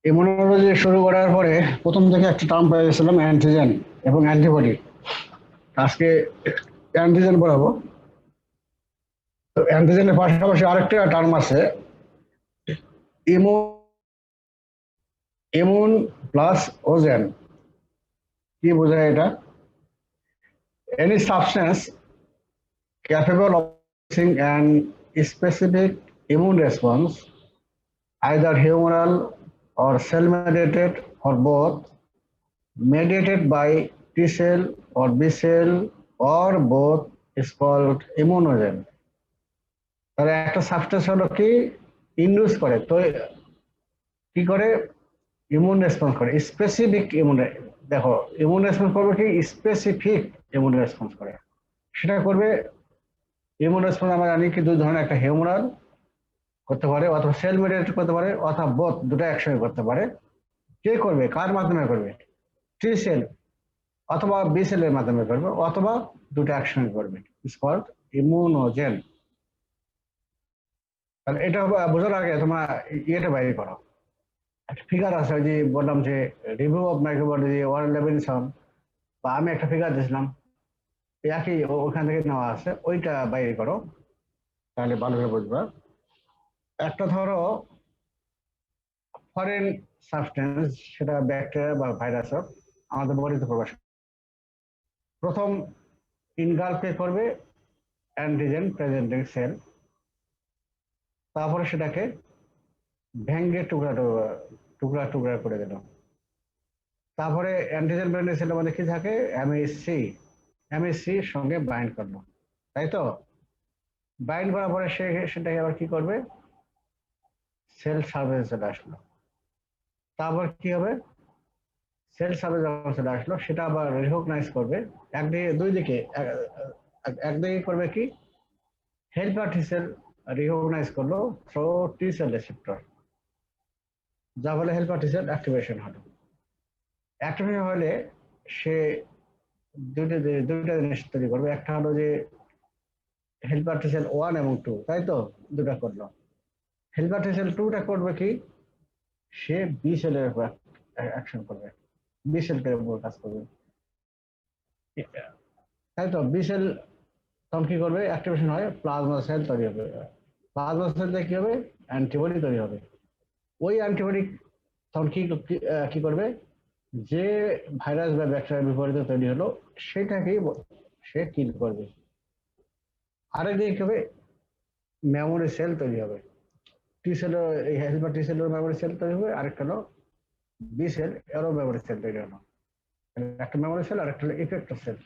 Immunology শুরু করার পরে প্রথম থেকে একটা টার্ম পেয়ে গেছিলাম অ্যান্টিজেন এবং অ্যান্টিবডি। আজকে অ্যান্টিজেন পড়াবো। তো অ্যান্টিজেনের পাশাপাশি আরেকটা টার্ম আছে, ইমু ইমুন প্লাস ওজেন। কি বোঝায় এটা? Any substance capable of producing an specific immune response, either humoral or cell-mediated or both, mediated by T cell or B cell or both, is called immunogen. তাহলে একটা সাবস্টেন্স হলো কি induce করে, তো কি করে ইমিউন রেসপন্স করে, specific immune. দেখো, ইমিউন রেসপন্স করবে কি, স্পেসিফিক ইমিউন রেসপন্স করে। সেটা করবে ইমিউন রেসপন্স আমরা জানি কি দুই ধরনের, একটা হিউমারাল করতে পারে অথবা সেল মিডিয়েটেড করতে পারে অথবা বোথ, দুটো একসঙ্গে করতে পারে। কে করবে, কার মাধ্যমে করবে? টি সেল অথবা বি সেলের মাধ্যমে করবে অথবা দুটো একসঙ্গে করবে, ইটস কল্ড ইমিউনোজেন। তাহলে এটা বোঝার আগে তোমরা ইয়েটা বাইরে করো। একটা ফিগার আছে, ওই যে বললাম যে review of microbiology world Levinson, বা আমি একটা ফিগার দিয়েছিলাম, একই ওখান থেকে নেওয়া আছে, ওইটা বাইরে করো, তাহলে ভালো করে বুঝবা। একটা ধরো ফরেন সাবস্টেন্স, সেটা ব্যাকটেরিয়া বা ভাইরাস হোক, আমাদের বডিতে প্রবেশ। প্রথম ইনগালকে করবে অ্যান্টিজেন প্রেজেন্টিং সেল, তারপরে সেটাকে ভেঙ্গে টুকরা টুকরা টুকরা টুকরা করে দিল। তারপরে অ্যান্টিজেন প্রেজেন্টিং সেলের মধ্যে কি থাকে, এমএসসি, এমএসসির সঙ্গে বাইন্ড করলো, তাই তো? বাইন্ড করার পরে সেটাকে আবার কি করবে, সেল সার্ভেজে চলে আসলো। তারপর কি হবে, সেল সার্ভে যখন চলে আসলো সেটা আবার রিকগনাইজ করবে একদিকে, দুই দিকে। একদিকে করবে কি, হেল্পার টি সেল রিকগনাইজ করলো থ্রু টি সেল রিসেপ্টর, যা ফলে হেল্পার টি সেল অ্যাক্টিভেশন হলো। অ্যাক্টিভেশন হলে সে দুইটা দুইটা জিনিস তৈরি করবে। একটা হলো যে হেল্পার টি সেল 1 এবং 2, তাই তো? দুটা করলো। হেল্পার টি সেল 2টা করবে কি, সে বি সেলের উপর অ্যাকশন করবে, বি সেলের উপর কাজ করবে, তাই তো? বি সেল তখন কি করবে, অ্যাক্টিভেশন হয়, প্লাজমা সেল তৈরি হবে। প্লাজমা সেল থেকে কি হবে, অ্যান্টিবডি তৈরি হবে। ওই অ্যান্টিবডি তখন কি করবে, যে ভাইরাস বা ব্যাকটেরিয়ার বিপরীতে তৈরি হলো সেটাকেই সে কিল করবে। আরেকদিকে কি হবে, মেমোরি সেল তৈরি হবে। টি সেল, এই হেলপার টি সেলের মেমোরি সেল তৈরি হবে, আরেকটা হলো বি সেল, এরও মেমোরি সেল তৈরি হলো। একটা মেমোরি সেল আর একটা হলো ইফেক্টর সেল।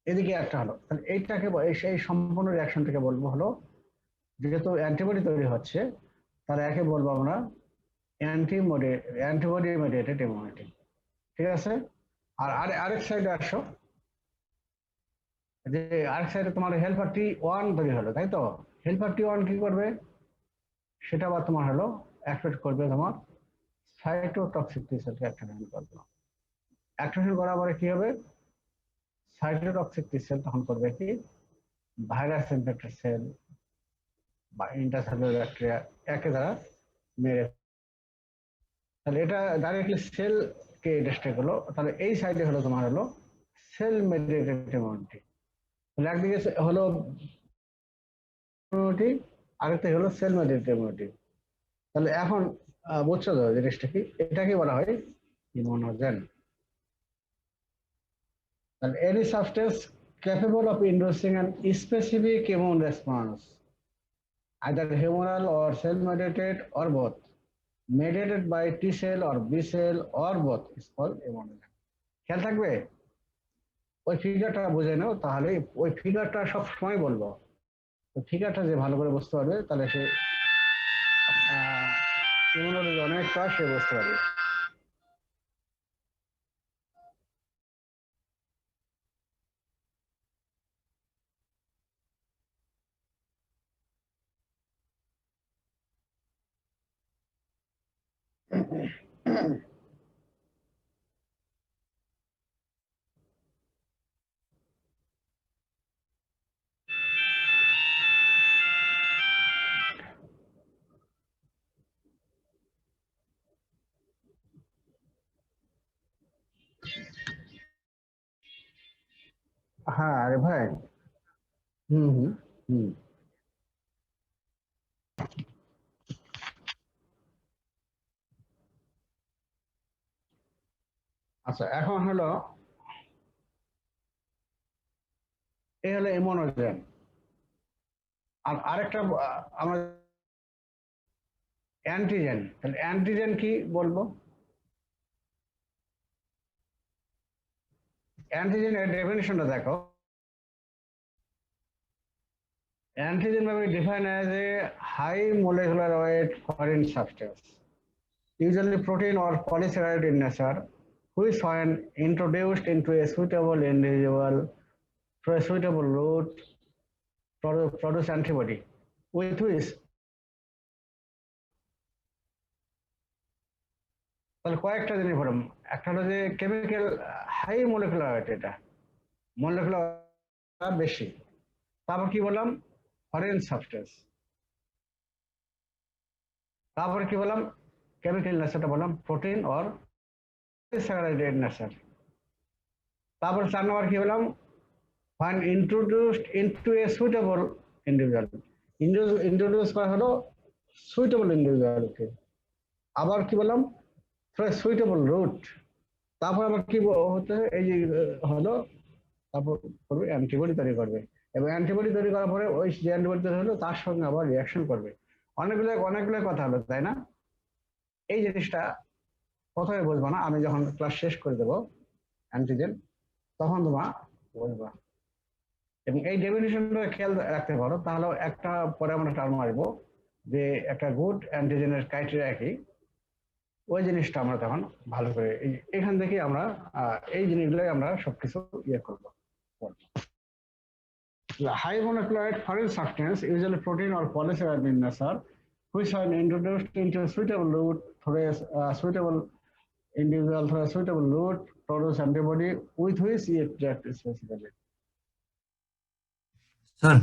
এদিকে একটা হলো, তাহলে এইটাকে সেই সম্পূর্ণ রিয়াকশনটাকে বলবো হলো, যেহেতু অ্যান্টিবডি তৈরি হচ্ছে, তাহলে একে বলবো আমরা অ্যান্টিবডি মেডিয়েটেড ইমিউনিটি। ঠিক আছে? আর আরেক সাইডে আসো, যে আরেক সাইডে তোমার হেল্পার টি ওয়ান তৈরি হলো, তাই তো? হেল্পার টি ওয়ান কি করবে, সেটা আবার তোমার হলো অ্যাক্টিভেট করবে তোমার সাইটোটক্সিক টি সেলকে অ্যাক্টিভেশন করবে। অ্যাক্টিভেশন করার পরে কি হবে, সাইটোটক্সিক টি সেল তখন করবে কি, ভাইরাস ইনফেক্টেড সেল বা ইন্টারসেলুলার ব্যাকটেরিয়া একে দ্বারা মেরে। তাহলে এটা ডাইরেক্টলি সেল কে ডিস্ট্রয় করলো। তাহলে এই সাইডে হলো তোমার হলো সেল মেডিয়েটেড ইমিউনিটি। তাহলে একদিকে হলো ইমিউনিটি, আরেকটা হলো সেল মেডিয়েটেড ইমিউনিটি। তাহলে এখন বুঝছো তো জিনিসটা কি, এটাকে বলা হয় ইমিউনোজেন। তাহলে any substance capable of inducing an specific immune response, either humoral or cell mediated or both, mediated by T cell or B cell or both, is called immunogen. খেয়াল থাকবে, ওই ফিগারটা বুঝে নাও, তাহলে ওই ফিগারটা সব সময় বলবো। ওই ফিগারটা যে ভালো করে বুঝতে পারবে, তাহলে সে ইমিউনোলজি অনেকটা সে বুঝতে পারবে। হ্যাঁ আরে ভাই। হুম হুম হুম। আচ্ছা এখন হলো এই হলো ইমোনোজেন। আর আরেকটা আমরা অ্যান্টিজেন। তাহলে অ্যান্টিজেন কি বলবো? অ্যান্টিজেনের ডেফিনিশনটা দেখো। Antigen may be defined as a high molecular weight foreign substance, usually protein or polysaccharide in nature, which when introduced into a suitable individual through a suitable route produce antibody with which তাহলে কয়েকটা জিনিস বললাম। একটা হলো যে chemical high molecular weight, এটা molecular বেশি। তারপর কি বললাম? Foreign substance. তারপরে কি বললাম? কেমিক্যাল নেচারটা বললাম প্রোটিন অর স্যাকারাইড নেচার। তারপর 4 নম্বর কি বললাম? when introduced into a suitable individual, introduce করা হলো সুইটেবল ইন্ডিভিজুয়ালকে। আবার কি বললাম? Through a suitable route. তারপর আবার কি হতে এই যে হলো, তারপর করবে অ্যান্টিবডি তৈরি করবে, এবং অ্যান্টিবডি তৈরি করার পরে ওই যে অ্যান্টিবডি তৈরি হলো তার সঙ্গে আবার রিয়াকশন করবে। অনেকগুলো অনেকগুলো কথা হলো, তাই না? এই জিনিসটা প্রথমে বুঝবো না, আমি যখন ক্লাস শেষ করে দেবো অ্যান্টিজেন তখন তোমরা বুঝবা। এবং এই ডেফিনিশনটা খেয়াল রাখতে পারো, তাহলে একটা পরে আমরা টার্ম আসবো যে একটা গুড অ্যান্টিজেনের ক্রাইটেরিয়া কি, ওই জিনিসটা আমরা তখন ভালো করে এখান থেকে আমরা এই জিনিসগুলোই আমরা সবকিছু ইয়ে করবো। High molecular foreign substance, usually protein or polysaccharide in nature, which are introduced into a suitable route through a suitable individual through a suitable route produce antibody with which it react specifically. Sir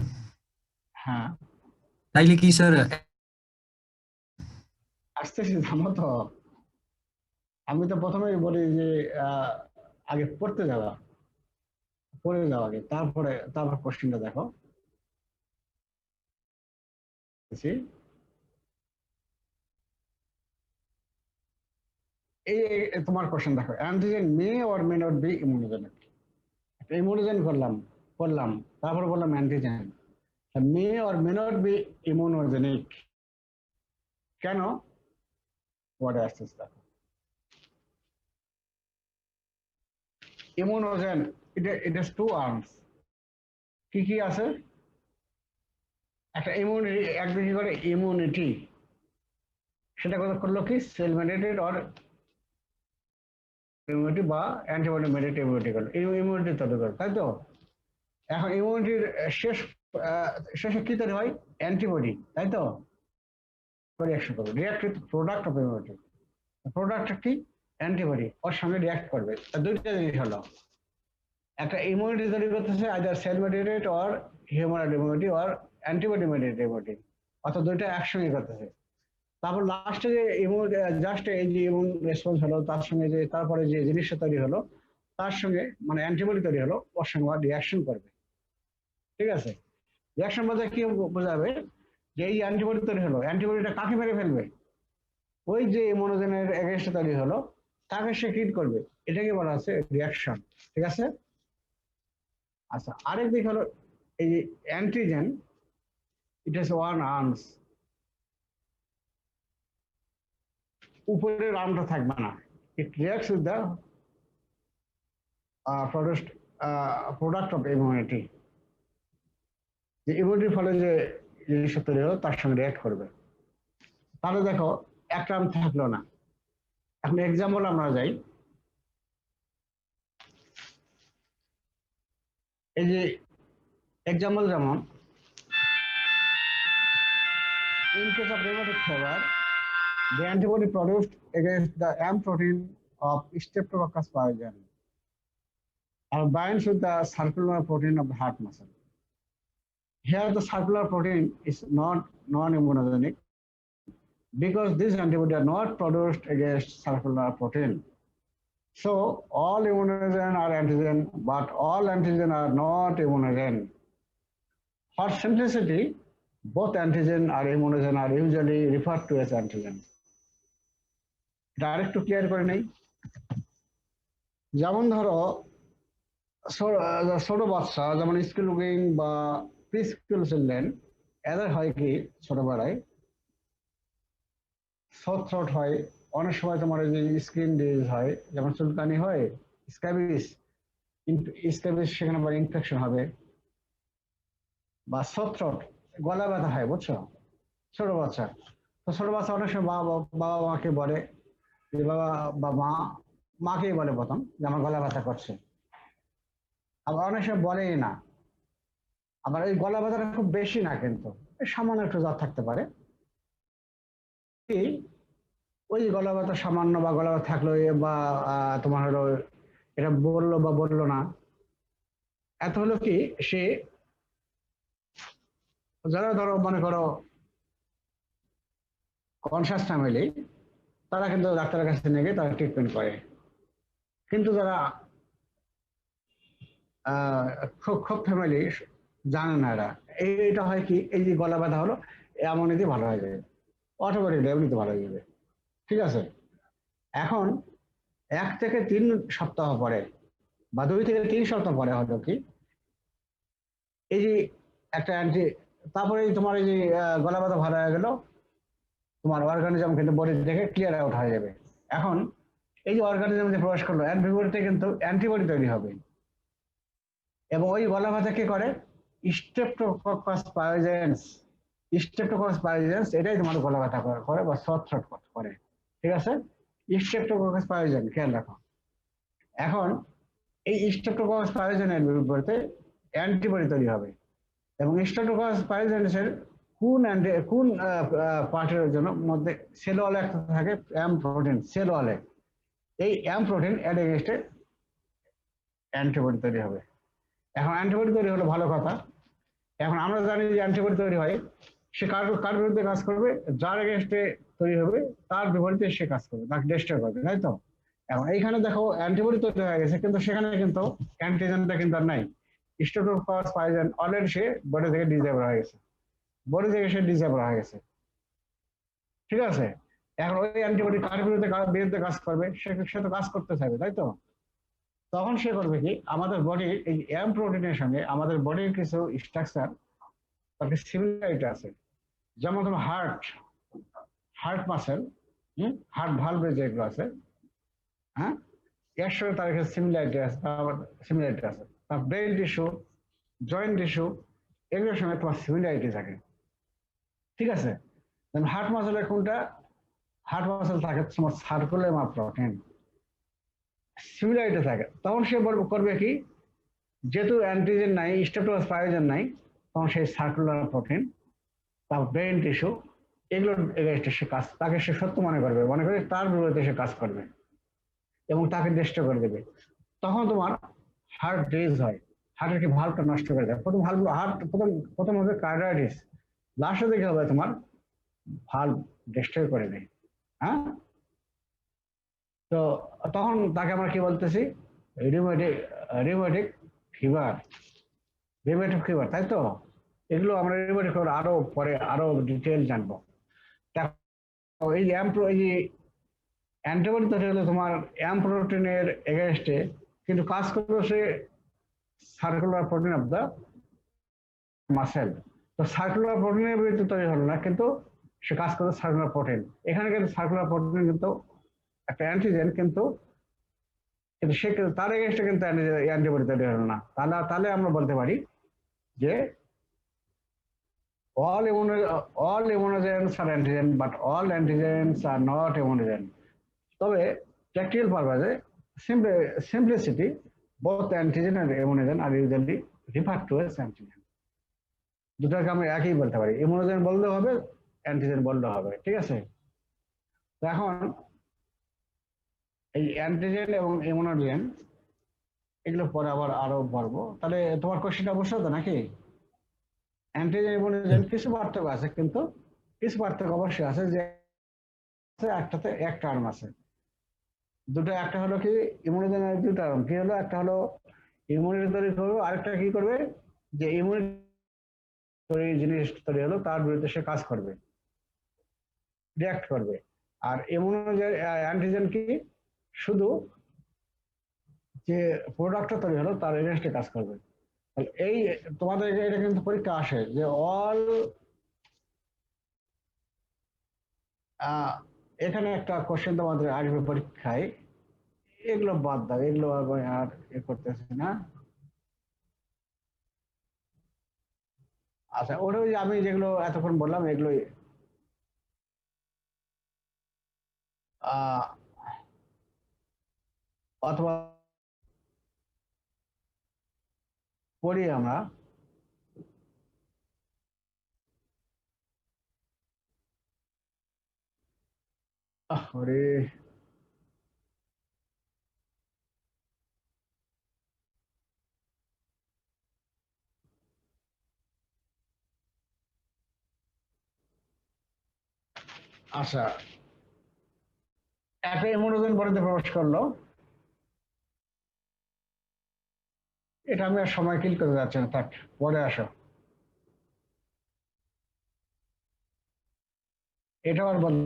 হ্যাঁ তাইলে কি sir আসতেছি, জানো তো আমি তো প্রথমেই বলি যে আগে পড়তে যাওয়া, পড়ে যাওয়া আগে, তারপর কোশ্চেনটা দেখো। তোমার কোশ্চেন দেখো, antigen may or may not be immunogenic. Immunogen করলাম, তারপর বললাম antigen may or may not be immunogenic. কেন? ওয়ার্ডে আসতেছে দেখো, immunogen it has two arms. কি কি আছে? একটা ইমিউনিটি, একদিকে করে ইমিউনিটি, সেটা কথা করলো কি সেল মেডিয়েটেড অর ইমিউনিটি বা অ্যান্টিবডি মেডিয়েটেড ইমিউনিটি করলো, ইমিউনিটি তৈরি করে, তাই তো? এখন ইমিউনিটির শেষে কি তৈরি হয়? অ্যান্টিবডি, তাই তো? রিয়াকশন করবে, react with product of immunity. প্রোডাক্টটা কি? অ্যান্টিবডি, ওর সঙ্গে রিয়াক্ট করবে। দুইটা জিনিস হলো, একটা ইমিউনিটি তৈরি করতেছে either cell mediated or human immunity or antibody mediated immunity, অর্থাৎ দুইটা একসঙ্গে করতেছে। তারপর লাস্টে যে জাস্ট এই যে ইমিউন রেসপন্স হলো, তার সঙ্গে যে তারপরে যে জিনিসটা তৈরি হলো তার সঙ্গে মানে অ্যান্টিবডি তৈরি হলো, ওর সঙ্গে রিয়াকশন করবে। ঠিক আছে? রিয়াকশন বলতে কি বোঝাবে? যে এই অ্যান্টিবডি তৈরি হলো, অ্যান্টিবডিটা কাকে মেরে ফেলবে? ওই যে ইমিউনোজেনের এগেইনস্টে তৈরি হলো তাকে সে কিল করবে, এটাকে বলা হচ্ছে রিয়াকশন। ঠিক আছে? আচ্ছা, আরেক দিক হলো এই যে antigen, it is one arms, উপরের আর্মটা থাকবে না, it reacts with the product of immunity, যে ইমিউনিটির ফলে যে জিনিসটা তৈরি হলো তার সঙ্গে রিয়াক্ট করবে। তাহলে দেখো একটা আর্ম থাকলো না। এখন এক্সাম্পল আমরা যাই, এই যে এক্সাম্পল যেমন in case of rheumatic fever, the antibody produced against the M protein of Streptococcus pyogenes binds with the circular protein of the heart muscle. Here the circular protein is not non-immunogenic because these antibodies are not produced against circular protein. So all immunogen are antigen, but all antigen are not immunogen. For simplicity, both antigen or immunogen are usually referred to as antigen. এটা আরেকটু clear করে নেই। যেমন ধরো ছোট বাচ্চা যেমন school going বা প্রি স্কুল চিলড্রেন, এদের হয় কি ছোটবেলায় সর থ্রোট হয়, অনেক সময় তোমার ওই যে স্কিন ডিজিজ হয়, যেমন চুলকানি হয়, স্ক্যাবিস, স্ক্যাবিস সেখানে আবার ইনফেকশন হবে, বা সর থ্রোট গলা ব্যথা হয়, বুঝছো, ছোট বাচ্চা। তো ছোট বাচ্চা অনেক সময় বাবা বাবা মাকে বলে যে বাবা বা মা, মাকেই বলে প্রথম যে আমার গলা ব্যথা করছে, আবার অনেক সময় বলেই না। আবার এই গলা ব্যথাটা খুব বেশি না, কিন্তু এই সামান্য একটু জ্বর থাকতে পারে। এই ওই যে গলা ব্যথা সামান্য বা গলা ব্যথা থাকলো বা তোমার হলো এটা বললো বা বললো না, এত হলো কি সে, যারা ধরো মনে করো কনসাস ফ্যামিলি, তারা কিন্তু ডাক্তারের কাছে নিয়ে গিয়ে তারা ট্রিটমেন্ট করে। কিন্তু যারা খুব খুব ফ্যামিলি জানে না, এরা এইটা হয় কি, এই যে গলা ব্যথা হলো এমনিতে ভালো হয়ে যাবে, অটোমেটিক এমনিতে ভালো হয়ে যাবে, ঠিক আছে। এখন 1 থেকে 3 সপ্তাহ পরে বা 2 থেকে 3 সপ্তাহ পরে হলো কি, এই যে একটা অ্যান্টি, তারপরে তোমার এই যে গলা ব্যথা ভালো হয়ে গেল, তোমার অর্গানিজম কিন্তু বডি থেকে ক্লিয়ার আউট হয়ে যাবে। এখন এই যে অর্গানিজম যে প্রবেশ করলো অ্যান্টিবডিতে কিন্তু অ্যান্টিবডি তৈরি হবে, এবং ওই গলা ব্যথা কি করে, স্ট্রেপ্টোকক্কাস পাইজেন্স, স্ট্রেপ্টোকক্কাস পাইজেন্স এটাই তোমার গলা ব্যথা করে বা সর থ্রোট করে, ঠিক আছে। স্ট্রেপ্টোকক্কাস পাইজেন খেয়াল রাখো। এখন এই স্ট্রেপ্টোকক্কাস পাইজেনের বিপরীতে অ্যান্টিবডি তৈরি হবে, এবং স্ট্রেপ্টোকক্কাস পাইজেন্সের কোন পার্টের জন্য মধ্যে সেল ওয়ালে একটা থাকে এম প্রোটিন, সেল ওয়ালে এই এম প্রোটিন এর এগেইনস্টে অ্যান্টিবডি তৈরি হবে। এখন অ্যান্টিবডি তৈরি হলো ভালো কথা। এখন আমরা জানি যে অ্যান্টিবডি তৈরি হয়, সে কার কার বিরুদ্ধে কাজ করবে, যার এগেইনস্টে তৈরি হবে তার বিপরীতে সে কাজ করবে, তাকে ডিস্ট্রয় করবে, তাই তো। এখন এইখানে দেখো অ্যান্টিবডি তৈরি হয়ে গেছে, কিন্তু সেখানে কিন্তু অ্যান্টিজেনটা কিন্তু আর নাই। স্ট্রেপ্টোকক্কাস পাইজেন অলরেডি সে বডি থেকে ডিসেবল হয়ে গেছে, বডি থেকে সে ডিসেবল হয়ে গেছে, ঠিক আছে। এখন ওই অ্যান্টিবডি কার বিরুদ্ধে বিরুদ্ধে কাজ করবে, সে তো কাজ করতে চাইবে, তাই তো। তখন সে করবে কি, আমাদের বডির এই এম প্রোটিনের সঙ্গে আমাদের বডির কিছু স্ট্রাকচার তার সিমিলারিটি আছে। যেমন তোমার হার্ট, হার্ট মাসেল, হার্ট ভালভে যেগুলো আছে, হ্যাঁ, এর সঙ্গে তার কাছে সিমিলারিটি আছে, সিমিলারিটি আছে। তার ব্রেন টিস্যু, জয়েন্ট টিস্যু, এগুলোর সঙ্গে তোমার সিমিলারিটি থাকে, ঠিক আছে। হার্ট মাসেলের কোনটা, হার্ট মাসেল থাকে তোমার সার্কুলার প্রোটিন, সিমিলারিটি থাকে। তখন সে করবে কি, যেহেতু অ্যান্টিজেন নাই, স্ট্রেপ্টোকক্কাস পাইজেন নাই, তখন সেই সার্কুলার প্রোটিন, তার ব্রেন টিস্যু, এগুলোর এগেইনস্টে সে কাজ, তাকে সে সত্য মনে করবে, মনে করে তার বিরুদ্ধে সে কাজ করবে এবং তাকে ডিস্ট্রয় করে দেবে। তখন তোমার হার্ট ডিজিজ হয়, হার্টের কি ভাল্বটা নষ্ট করে দেয়। প্রথম ভাল্ব, হার্ট প্রথম হবে কার্ডিয়াইটিস, লাস্টে দেখে হবে তোমার ভাল্ব ডিস্ট্রয় করে দেয়, হ্যাঁ। তো তখন তাকে আমরা কি বলতেছি, rheumatic, rheumatic fever, rheumatic fever, তাই তো। এগুলো আমরা রিউমেটিক ফিভার আরো পরে আরো ডিটেল জানবো। এই এই অ্যান্টিবডি তৈরি হলে তোমার এম প্রোটিনের এগেনস্টে, কিন্তু কাজ করবে সে circular protein of the muscle. তো সার্কুলার প্রোটিনের বিরুদ্ধে তৈরি হলো না, কিন্তু সে কাজ করবে সার্কুলার প্রোটিন। এখানে কিন্তু সার্কুলার প্রোটিন কিন্তু একটা অ্যান্টিজেন, কিন্তু কিন্তু সে তার এগেনস্টে কিন্তু অ্যান্টিবডি তৈরি হলো না। তাহলে তাহলে আমরা বলতে পারি যে all immunogens are antigen, but all antigens are not immunogen. তবে প্র্যাকটিক্যাল পারপাসে simplicity, both antigen and immunogen are usually referred to as antigen. দুটাকে আমরা একই বলতে পারি, ইমিউনোজেন বললেও হবে, অ্যান্টিজেন বললেও হবে, ঠিক আছে। তো এখন এই অ্যান্টিজেন এবং ইমিউনোজেন এগুলো পরে আবার আরো বলবো। তাহলে তোমার কোশ্চেনটা বুঝছো তো নাকি? অ্যান্টিজেন ইমিউনোজেন কিছু পার্থক্য আছে, কিন্তু কিছু পার্থক্য অবশ্যই আছে, যে একটাতে এক টার্ম আছে, দুটো, একটা হলো কি ইমিউনোজেনের দুটো আর্ম কি হলো, একটা হলো ইমিউনিটি তৈরি করবে, আরেকটা কি করবে যে ইমিউনিটি জিনিস তৈরি হলো তার বিরুদ্ধে সে কাজ করবে, রিয়াক্ট করবে। আর ইমিউনোজেন অ্যান্টিজেন কি শুধু যে প্রোডাক্টটা তৈরি হলো তার এগেনস্টে কাজ করবে। তাহলে এই তোমাদের এটা কিন্তু পরীক্ষা আসে যে অল এখানে একটা কোশ্চেন তোমাদের আসবে পরীক্ষায়, এগুলো বাদ দাও, এগুলো আর করতেছি না। আচ্ছা, ওটা ওই আমি যেগুলো এতক্ষণ বললাম এগুলোই আহ অথবা পড়ি আমরা। ওরে, আচ্ছা, একটা ইমিউনোজেন বডিতে প্রবেশ করলো, এটা আমি আর সময় কিল করতে যাচ্ছি না, থাক, পরে আসো। এটাও আর বল।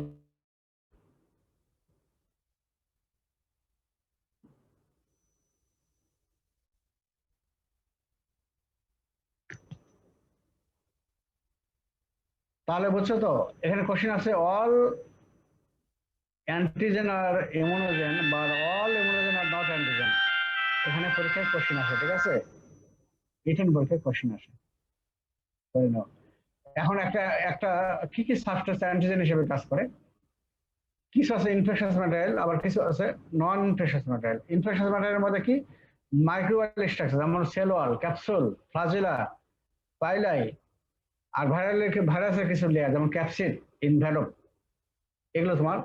তাহলে বুঝছো তো, এখানে কোশ্চেন আছে অল অ্যান্টিজেন আর ইমিউনোজেন বা all immunogen are not antigen. এখানে পরীক্ষায় কোশ্চেন আসে, ঠিক আছে, রিটেন পরীক্ষায় কোশ্চেন আসে, ধরে নাও। এখন একটা একটা কি কি সাবস্টেন্স অ্যান্টিজেন হিসেবে কাজ করে, কিছু আছে ইনফেকশনাস ম্যাটেরিয়াল, আবার কিছু আছে নন ইনফেকশনাস ম্যাটেরিয়াল। ইনফেকশনাস ম্যাটেরিয়ালের মধ্যে কি মাইক্রোবায়াল স্ট্রাকচার, যেমন সেল ওয়াল, ক্যাপসুল, ফ্লাজেলা, পাইলাই। আর ভাইরাসের কিছু লেয়ার যেমন ক্যাপসিড, ইনভ্যালপ, এগুলো তোমার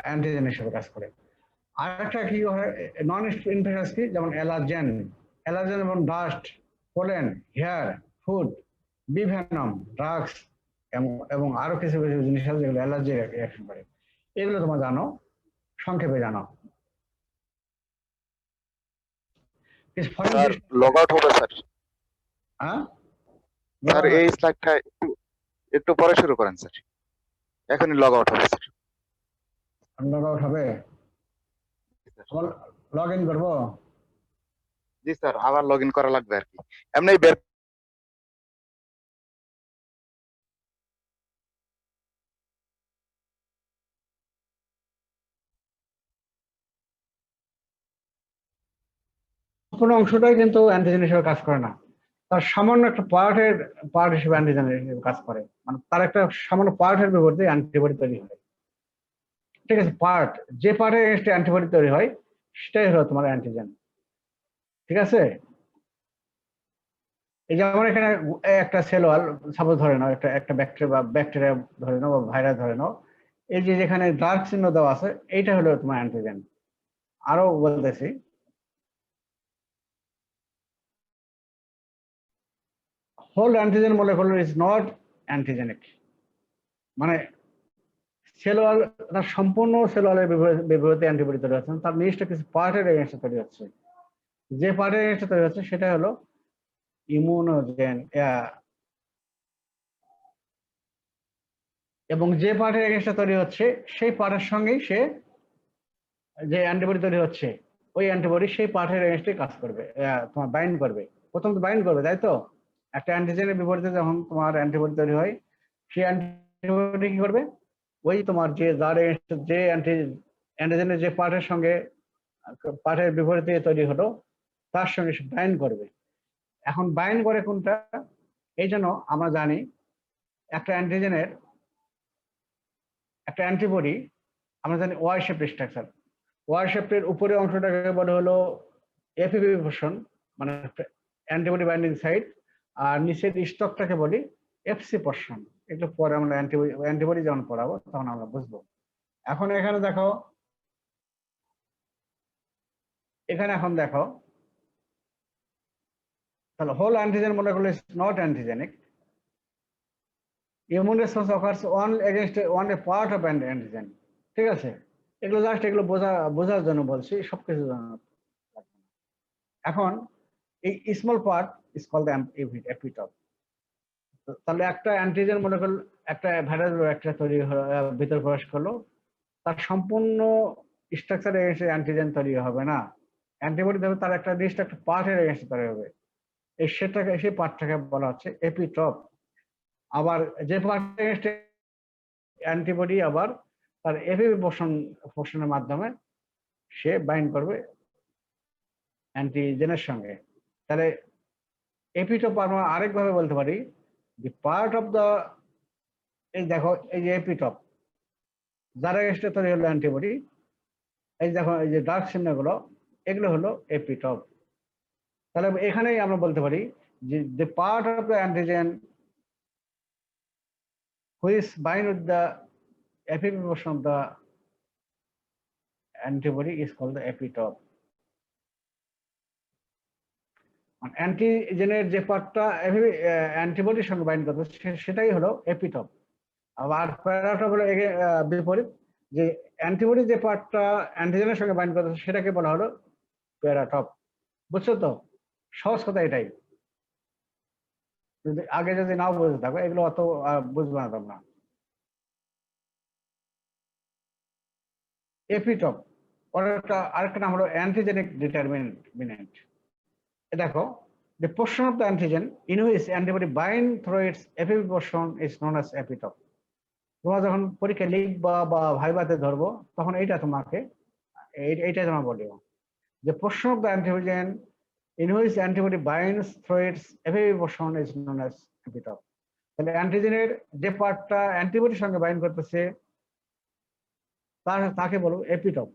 অ্যান্টিজেন হিসেবে কাজ করে। আর একটা কি হয় নন ইনফেকশনাস কি, যেমন অ্যালার্জেন, অ্যালার্জেন যেমন ডাস্ট, পোলেন, হেয়ার, ফুড, বিভিন্নম, ড্রাগস, এবং আরো কিছু কিছু জিনিস আছে যেগুলো অ্যালার্জি রিয়াকশন করে। এগুলো তোমরা জানো, সংক্ষেপে জানো। কিছু ফরেন স্যার লগ আউট হবে স্যার। হ্যাঁ, স্যার এই স্লাইডটা একটু একটু পরে শুরু করেন স্যার, এখনই লগ আউট হবে স্যার। লগ আউট হবে, লগ ইন করবো। জি স্যার, আবার লগ ইন করা লাগবে আর কি, এমনি বের। কোনো অংশটাই কিন্তু অ্যান্টিজেন হিসেবে কাজ করে না, তার সামান্য একটা পার্ট হিসেবে অ্যান্টিজেন হিসেবে কাজ করে, মানে তার একটা সামান্য পার্টের বিপরীতে অ্যান্টিবডি তৈরি হয়। ঠিক আছে, পার্ট, যে পার্টের এগেনস্টে অ্যান্টিবডি তৈরি হয় সেটাই হলো তোমার অ্যান্টিজেন। ঠিক আছে, এই যেমন এখানে একটা সেল ওয়াল সাপোজ ধরে নাও, একটা একটা ব্যাকটেরিয়া ধরে নাও বা ভাইরাস ধরে নাও, এই যে যেখানে ডার্ক চিহ্ন দেওয়া আছে এইটা হলো তোমার অ্যান্টিজেন। আরো বলতেছি, whole antigen molecule is not antigenic, মানে সেল ওয়াল, তার সম্পূর্ণ সেল ওয়ালের বিপরীতে অ্যান্টিবডি তৈরি হচ্ছে না, তার নির্দিষ্ট কিছু পার্টের এগেনস্টে তৈরি হচ্ছে। যে পার্টের এগেনস্টে তৈরি হচ্ছে সেটা হলো ইমিউনোজেন, এবং যে পার্টের এগেনস্টে তৈরি হচ্ছে সেই পার্টের সঙ্গেই সে যে অ্যান্টিবডি তৈরি হচ্ছে, ওই অ্যান্টিবডি সেই পার্টের এগেনস্টে কাজ করবে, তোমার বাইন্ড করবে। প্রথম তো বাইন্ড করবে, তাই তো, একটা অ্যান্টিজেনের বিপরীতে যখন তোমার অ্যান্টিবডি তৈরি হয়, সেই অ্যান্টিবডি কি করবে, ওই তোমার যে যার against যে অ্যান্টিজেনের যে পার্টের সঙ্গে পার্টের বিপরীতে তৈরি হলো তার সঙ্গে সে বাইন্ড করবে। এখন বাইন্ড করে কোনটা, এই জন্য আমরা জানি একটা অ্যান্টিজেনের একটা অ্যান্টিবডি, আমরা জানি ওয়াই শেপ স্ট্রাকচার। ওয়াই শেপের উপরে অংশটাকে বলে হলো এপিপি পোর্শন, মানে অ্যান্টিবডি বাইন্ডিং সাইট, আর নিচের স্টকটাকে বলি এফসি পোর্শন। এগুলো পরে আমরা অ্যান্টিবডি যখন পড়াবো তখন আমরা বুঝবো। এখন এখানে দেখো, এখন দেখো, তাহলে whole antigen molecule is not antigenic. Immune response occurs only against only part of an antigen. ঠিক আছে, এগুলো জাস্ট এগুলো বোঝার জন্য বলছি, সবকিছু জানা লাগবে না। এখন এই small part is called the epitope. তাহলে একটা অ্যান্টিজেন মনে করল একটা ভাইরাস একটা তৈরি ভিতরে প্রবেশ করলো, তার সম্পূর্ণ স্ট্রাকচার এগেন্সে অ্যান্টিজেন তৈরি হবে না, অ্যান্টিবডি দেবে তার একটা নির্দিষ্ট একটা পার্টের এগেন্সে তৈরি হবে, সেটাকে সেই পার্টটাকে বলা হচ্ছে এপিটপ। আবার যে পার্টের এগেন্সে অ্যান্টিবডি আবার তার এপিপি পোষণের মাধ্যমে সে বাইন্ড করবে অ্যান্টিজেনের সঙ্গে। তাহলে এপিটপ আমরা আরেকভাবে বলতে পারি দি পার্ট অফ দ্য, এই দেখো এই যে এপিটপ যার এগেন্সে তৈরি হলো অ্যান্টিবডি, এই দেখো এই যে ডার্ক চিহ্নগুলো, এগুলো হলো এপিটপ। তাহলে এখানেই আমরা বলতে পারি যে the part of the antigen which bind with the epitope portion of the antibody is called the epitope. অ্যান্টিজেনের যে পার্টটা অ্যান্টিবডির সঙ্গে বাইন্ড করবে সেটাই হলো এপিটপ। আবার প্যারাটপ হলো বিপরীত, যে অ্যান্টিবডি যে পার্টটা অ্যান্টিজেনের সঙ্গে বাইন্ড করবে সেটাকে বলা হলো প্যারাটপ। বুঝছো তো? সহজ কথা এটাই, যদি আগে যদি নাও বুঝতে থাকো এগুলো অত বুঝবে না তোমরা। এপিটপ আরেকটা নাম হলো অ্যান্টিজেনিক ডিটারমিনেন্ট। দেখো, the portion of the antigen in which antibody bind through its epitope portion is known as epitope. তোমরা যখন পরীক্ষা লিখবা বা ভাইভাতে ধরবো তখন এইটা তোমরা বলিও, the portion of the antigen in which antibody binds through its epitope portion is known as epitope. তাহলে অ্যান্টিজেনের যে পার্টটা অ্যান্টিবডির সঙ্গে বাইন্ড করতেছে তাকে বলবো এপিটপ।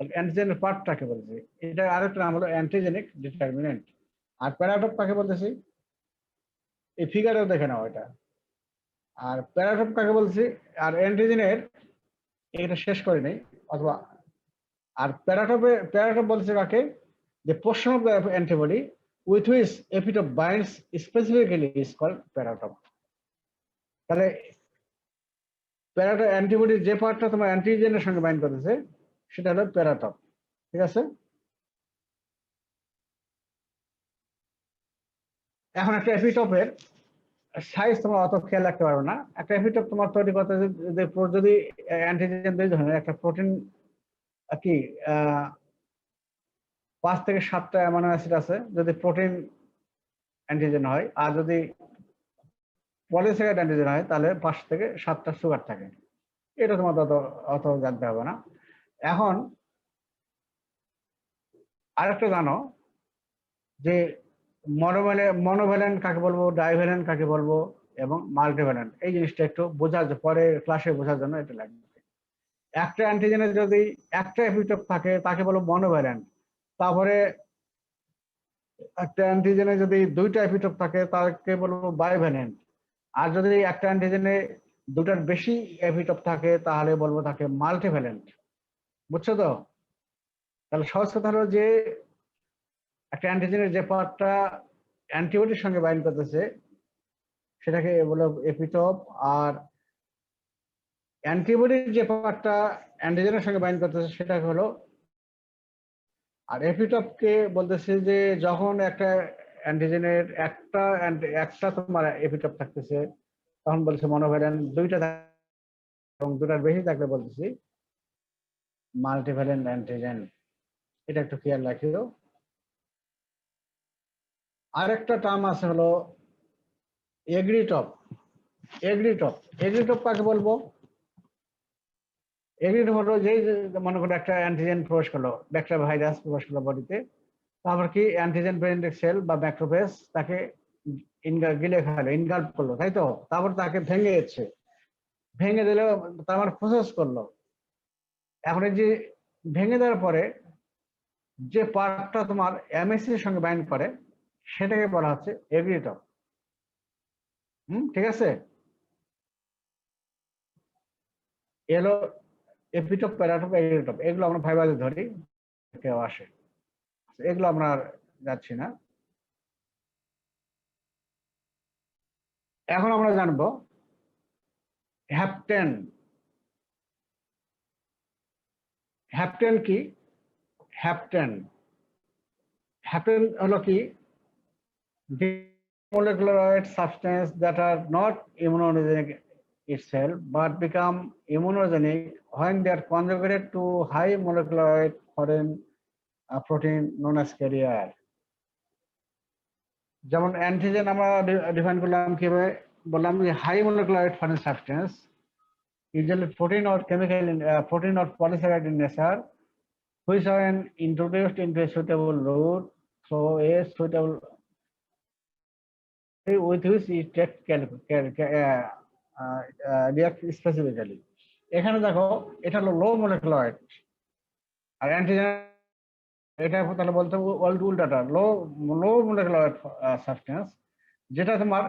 অ্যান্টিজেনের পার্টটাকে বলছি, এটা আরেকটা নাম হলো অ্যান্টিজেনিক ডিটারমিনেন্ট। আর প্যারাটপ কাকে বলতেছি এই ফিগারেও দেখে নাও এটা। আর প্যারাটপ কাকে বলছি, আর অ্যান্টিজেনের এটা শেষ করে নেই অথবা, আর প্যারাটপ বলছে কাকে, যে portion of the antibody with which epitope binds specifically is called paratope. তাহলে প্যারাটপ অ্যান্টিবডির যে পার্টটা তোমার অ্যান্টিজেনের সঙ্গে বাইন্ড করতেছে সেটা হলো প্যারাটপ। ঠিক আছে? এখন একটা এপিটপের সাইজ তোমরা অত খেয়াল রাখতে পারবে না। একটা এপিটপ তোমার তৈরি করতে যদি অ্যান্টিজেন দুই ধরনের, একটা প্রোটিন কি 5 থেকে 7টা অ্যামাইনো অ্যাসিড আছে যদি প্রোটিন অ্যান্টিজেন হয়, আর যদি পলিস্যাকারাইড অ্যান্টিজেন হয় তাহলে 5 থেকে 7টা সুগার থাকে। এটা তোমার অত জানতে হবে না। এখন আরেকটা জানো যে মনোভ্যালেন্ট কাকে বলবো, ডাইভ্যালেন্ট কাকে বলবো এবং মাল্টিভ্যালেন্ট, এই জিনিসটা একটু পরে ক্লাসে বোঝার জন্য এটা লাগবে। একটা অ্যান্টিজেনের যদি একটা এপিটপ থাকে তাকে বলবো মনোভ্যালেন্ট। তারপরে একটা অ্যান্টিজেনে যদি 2টা এপিটপ থাকে তাকে বলবো বাইভ্যালেন্ট। আর যদি একটা অ্যান্টিজেনে 2টার বেশি এপিটপ থাকে তাহলে বলবো তাকে মাল্টিভ্যালেন্ট। বুঝছো তো? তাহলে সহজ কথা হলো যে একটা অ্যান্টিজেনের যে পার্টটা অ্যান্টিবডির সঙ্গে বাইন্ড করতেছে সেটাকে বলো এপিটপ, আর অ্যান্টিবডির যে পার্টটা অ্যান্টিজেনের সঙ্গে বাইন্ড করতেছে সেটাকে হলো, আর এপিটপকে বলতেছে যে যখন একটা অ্যান্টিজেনের একটা তোমার এপিটপ থাকতেছে তখন বলছে মনোভ্যালেন্ট, 2টা এবং 2টার বেশি থাকলে বলতেছি মাল্টিভ্যালেন্ট অ্যান্টিজেন। এটা একটু খেয়াল রাখিও। আরেকটা টার্ম আছে হলো এগ্রিটপ। এগ্রিটপ কাকে বলবো? এগ্রিটপ হলো মনে করো একটা অ্যান্টিজেন প্রবেশ করলো, ব্যাকটেরিয়া ভাইরাস প্রবেশ করলো বডিতে, তারপর কি অ্যান্টিজেন প্রেজেন্টেড সেল বা ম্যাক্রোফেজ তাকে গিলে খেলো, ইনগাল্প করলো, তাই তো? তারপর তাকে ভেঙে দিলে তার মানে প্রসেস করলো। এখন এই যে ভেঙে দেওয়ার পরে যে পার্টটা তোমার এমএসসি এর সঙ্গে বাইন্ড করে সেটাকে বলা হচ্ছে এগ্রিটপ। ঠিক আছে? এলো এপিটপ, প্যারাটপ, এগ্রিটপ, এগুলো আমরা ভাইবারে ধরি, কেউ আসে, এগুলো আমরা আর যাচ্ছি না। এখন আমরা জানবো হ্যাপটেন। হ্যাপটেন কি? হ্যাপটেন হ্যাপটেন হলো কি? The molecular substance that are not immunogenic itself but become immunogenic when they are conjugated to high molecular weight foreign protein known as carrier. যেমন অ্যান্টিজেন আমরা ডিফাইন করলাম কিভাবে? বললাম যে high molecular weight foreign substance, usually protein or chemical protein or polysaccharide in nature, which are introduced into a suitable route through a suitable with which it react specifically. এখানে দেখো এটা হলো low molecular weight আর antigen এটা তাহলে বলতে উল্টাটা low molecular weight substance যেটা তোমার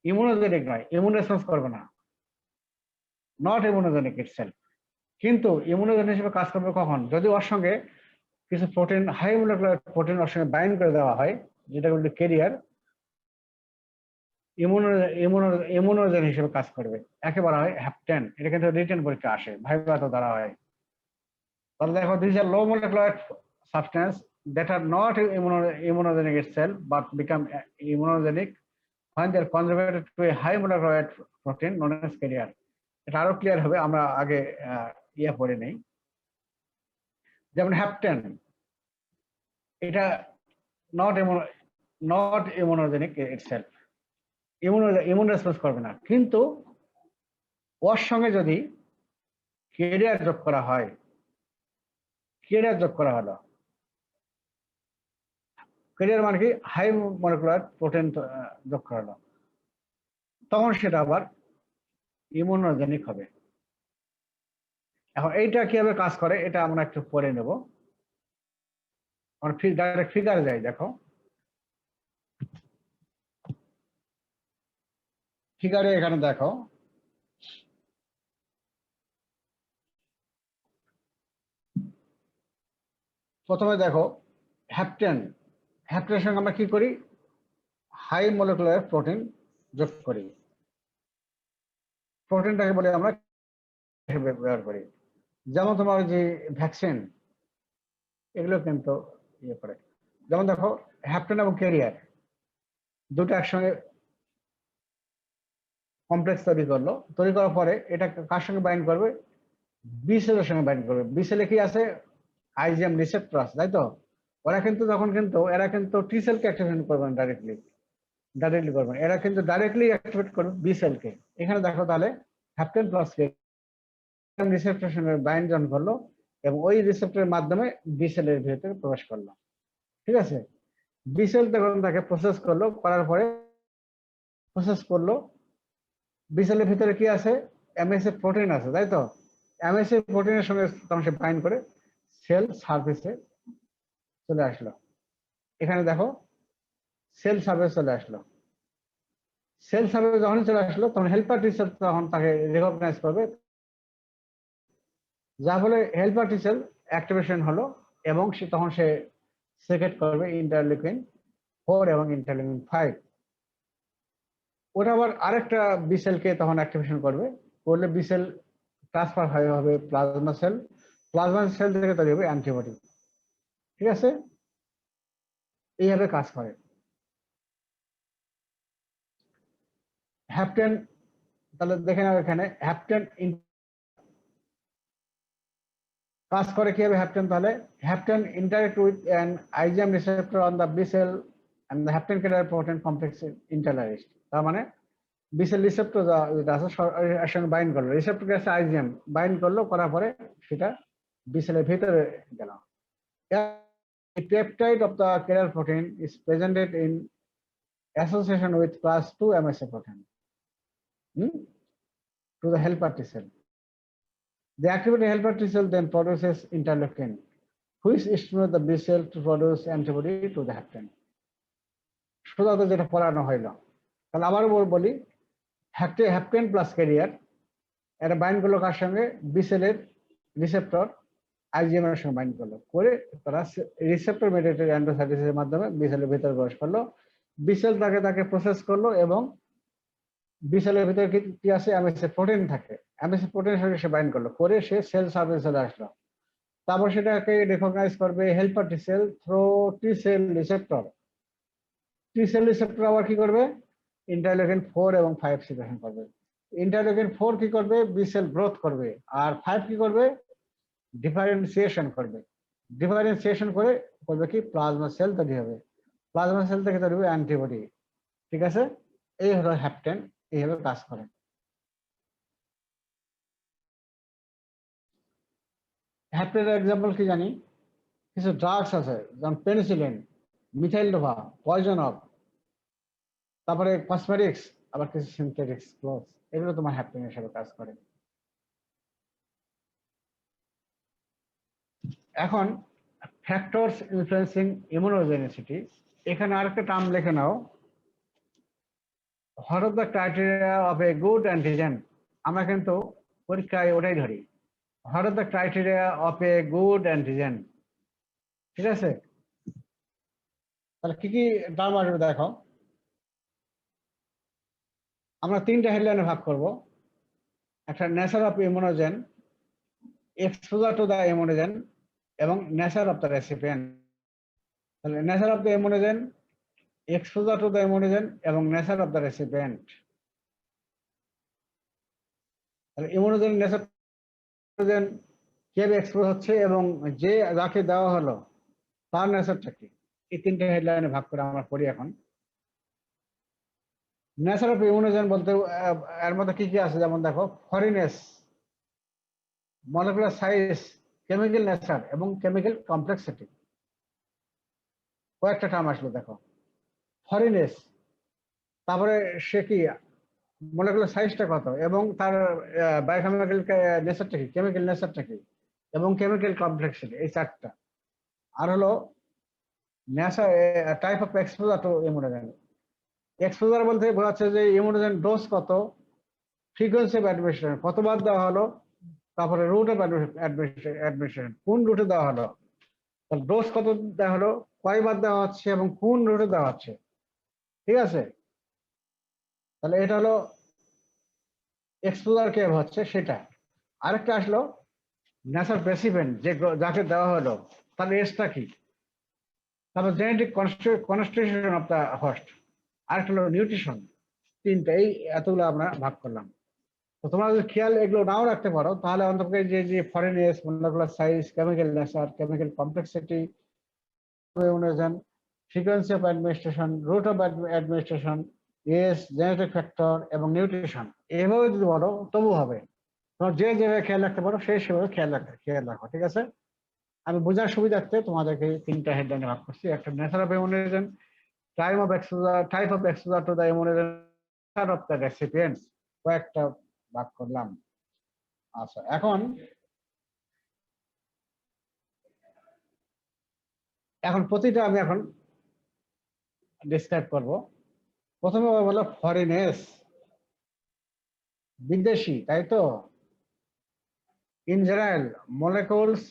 ইমিউনোজেনিক নয়, ইমিউন রেসপন্স করবে না, নট ইমিউনোজেনিক ইটসেলফ, কিন্তু ইমিউনোজেনিক হিসেবে কাজ করবে কখন? যদি ওর সঙ্গে কিছু protein high molecular weight protein ওর সঙ্গে বাইন্ড করে দেওয়া হয়, যেটা বলতে ক্যারিয়ার, ইমিউনোজেন হিসেবে কাজ করবে, একে বলা হয় হ্যাপটেন। এটা কিন্তু রিটেন পরীক্ষা আসে, ভাইভাতে দ্বারা হয়। তাহলে দেখো this are low molecular substance that are not immunogenic itself but become immunogenic when they are conjugated to a high molecular weight protein known as carrier. এটা আরো ক্লিয়ার হবে, আমরা আগে পড়ে নেই। যেমন হ্যাপটেন এটা not immunogenic itself, immune response করবে না, কিন্তু ওর সঙ্গে যদি ক্যারিয়ার যোগ করা হয়, ক্যারিয়ার যোগ করা হলো, ক্যারিয়ার মানে কি হাই molecular প্রোটিন যোগ করা হলো, তখন সেটা আবার ইমিউনোজেনিক হবে। এখন এইটা কিভাবে কাজ করে এটা আমরা একটু পরে নেব। আমরা ডাইরেক্ট ফিগারে যাই। দেখো ফিগারে এখানে দেখো প্রথমে দেখো হ্যাপটেনের সঙ্গে আমরা কি করি? হাই molecular প্রোটিন যোগ করি, প্রোটিনটাকে বলে আমরা ব্যবহার করি। যেমন তোমার যে ভ্যাকসিন এগুলো কিন্তু ইয়ে করে। যেমন দেখো হ্যাপটেন এবং ক্যারিয়ার দুটো একসঙ্গে কমপ্লেক্স তৈরি করলো, তৈরি করার পরে এটা কার সঙ্গে বাইন্ড করবে? বি সেলের সঙ্গে বাইন্ড করবে। বি সেলে কি আছে? আইজিএম রিসেপ্টর আছে, তাই তো? ওরা কিন্তু তখন কিন্তু এরা কিন্তু টি সেলকে অ্যাক্টিভেশন করবে না, ডাইরেক্টলি করবে না, এরা কিন্তু ডাইরেক্টলি অ্যাক্টিভেট করবে বি সেলকে। এখানে দেখো তাহলে হ্যাপটেন প্লাস রিসেপ্টরের সঙ্গে বাইন্ড যখন করলো এবং ওই রিসেপ্টরের মাধ্যমে বি সেলের ভিতরে প্রবেশ করলো, ঠিক আছে? বি সেল তখন তাকে প্রসেস করলো, করার পরে বি সেলের ভিতরে কি আছে? এমএসএ প্রোটিন আছে, তাই তো? এমএসএ প্রোটিনের সঙ্গে তখন সে বাইন্ড করে সেল সারফেসে চলে আসলো। এখানে দেখো সেল সারফেস চলে আসলো। সেল সারফেস যখন চলে আসলো তখন হেল্পার টি সেল তখন তাকে রেকগনাইজ করবে, যা ফলে হেল্পার টি সেল অ্যাক্টিভেশন হলো এবং তখন সে সিক্রেট করবে ইন্টারলিউকিন 4 এবং ইন্টারলিউকিন 5। ওটা আবার আরেকটা বি সেলকে তখন অ্যাক্টিভেশন করবে, করলে বি সেল ট্রান্সফার হবে প্লাজমা সেল, প্লাজমা সেল থেকে তৈরি হবে অ্যান্টিবডি, ঠিক আছে? এইভাবে কাজ করে। হ্যাপটেন তাহলে দেখে নাও এখানে হ্যাপটেন কাজ করে কিভাবে হ্যাপটেন? তাহলে heptane interact with an IgM receptor on the B cell and the hapten carrier protein complex internalized। তার মানে B cell রিসেপ্টর যেটা আছে এর সঙ্গে বাইন্ড করলো, রিসেপ্টর কাছে IgM বাইন্ড করলো, করার পরে সেটা B সেলের ভিতরে গেল। The peptide of the carrier protein is presented in association with class 2 MSA protein to the helper T cell. The activity helper T cell then produces interleukin, which stimulates the B cell to produce antibody to the hapten. শুধু যেটা পড়ানো হইলো, তাহলে আবার বলি heptane plus career এটা bind করলো কার সঙ্গে? বি সেলের রিসেপ্টর আইজিএম এর সঙ্গে বাইন্ড করলো, করে তারা রিসেপ্টর মেডিয়েটেড অ্যান্ডোসাইটোসিসের মাধ্যমে বি সেলের ভিতরে প্রবেশ করলো। বি সেল তাকে প্রসেস করলো এবং বি সেলের ভিতরে কি আছে? এমএসএ প্রোটিন থাকে, এমএসএ প্রোটিনের সঙ্গে সে বাইন্ড করলো, করে সে সেল সার্ফেসে চলে আসলো। তারপর সেটাকে রেকগনাইজ করবে হেল্পার টি সেল থ্রু টি সেল রিসেপ্টর। টি সেল রিসেপ্টর আবার কি করবে, ইন্টারলিউকিন 4 এবং 5 সিক্রেশন করবে। ইন্টারলিউকিন 4 কি করবে, বি সেল গ্রোথ করবে, আর 5 কি করবে, ডিফারেন্সিয়েশন করবে। ডিফারেন্সিয়েশন করে করবে কি, প্লাজমা সেল তৈরি হবে। প্লাজমা সেল থেকে তৈরি হবে অ্যান্টিবডি। ঠিক আছে, এই হলো হ্যাপটেন, এইভাবে কাজ করে। হ্যাপটেনের এক্সাম্পল কি জানি, কিছু ড্রাগস আছে যেমন পেনিসিলিন, মিথাইল ডোভা, পয়জন অফ, তারপরে কসমেটিক্স, আবার কিছু সিনথেটিক্স ক্লোথ, এগুলো তোমার হ্যাপটেন হিসেবে কাজ করে। এখন ফ্যাক্টরস ইনফ্লুয়েন্সিং ইমিউনোজেনিসিটি, এখানে আরেকটা টার্ম লিখে নাও, what are the criteria of a good antigen. আমরা কিন্তু পরীক্ষায় ওটাই ধরি, what are the criteria of a good antigen. ঠিক আছে, তাহলে কি কি টার্ম আসবে দেখো, আমরা তিনটা হেডলাইনে ভাগ করব। একটা nature of immunogen, exposure to the immunogen, এবং নেচার অফ দ্য রেসিপিয়েন্ট। তাহলে nature of the immunogen, exposure to the immunogen, এবং নেচার অফ দ্য রেসিপিয়েন্ট। তাহলে ইমিউনোজেন, নেচার কে এক্সপোজ হচ্ছে এবং যে যাকে দেওয়া হলো তার নেচারটা কি, এই তিনটে হেডলাইনে ভাগ করে আমরা পড়ি। এখন নেচার অফ ইমিউনোজেন বলতে এর মধ্যে কি কি আছে, যেমন দেখো ফরিনেস, মলিকুলার সাইজ, কেমিক্যাল নেচার এবং কেমিক্যাল কমপ্লেক্সিটি। কয়েকটা টার্ম আসলো দেখো, ফরিনেস, তারপরে সে কি, মলিকুলার সাইজটা কত, এবং তার বায়োকেমিক্যাল নেচারটা কি, কেমিক্যাল নেচারটা কি, এবং কেমিক্যাল কমপ্লেক্সিটি, এই চারটা। আর হলো nature, type of exposure to immunogen. Exposure বলতে বোঝাচ্ছে যে ইমিউনোজেন ডোজ কত, ফ্রিকোয়েন্সি অফ অ্যাডমিনিস্ট্রেশন, কতবার দেওয়া হলো, তারপরে রুট অফ অ্যাডমিনিস্ট্রেশন, কোন রুটে দেওয়া হলো, তাহলে ডোজ কত দেওয়া হলো, কয়বার দেওয়া হচ্ছে, এবং কোন রুটে দেওয়া হচ্ছে। ঠিক আছে, তাহলে এটা হলো এক্সপোজার কে হচ্ছে সেটা। আরেকটা আসলো নেচার রেসিপিয়েন্ট, যে যাকে দেওয়া হলো তার এজটা কি, তারপর genetic constitution of the host, আরেকটা হলো নিউট্রিশন। তিনটা, এই এতগুলো আমরা ভাগ করলাম। তো তোমরা যদি খেয়াল এগুলো নাও রাখতে পারো, তাহলে অন্তত যে যে foreignness, molecular size, chemical nature, chemical complexity, immunogen, frequency of administration, route of administration, এস, জেনেটিক ফ্যাক্টর এবং নিউট্রিশন, এভাবে যদি বলো তবু হবে। তোমার যে যেভাবে খেয়াল রাখতে পারো সেই সেভাবে খেয়াল রাখো। ঠিক আছে, আমি বোঝার সুবিধার্থে তোমাদেরকে তিনটা হেডলাইনে ভাগ করছি। একটা nature of immunogen, type of exposure to the immunogen, nature of the recipients, কয়েকটা ভাগ করলাম। আচ্ছা, এখন প্রতিটা আমি এখন ডিসক্রাইব করব। প্রথমে বলো ফরেনেস, বিদেশি, তাই তো। In general, molecules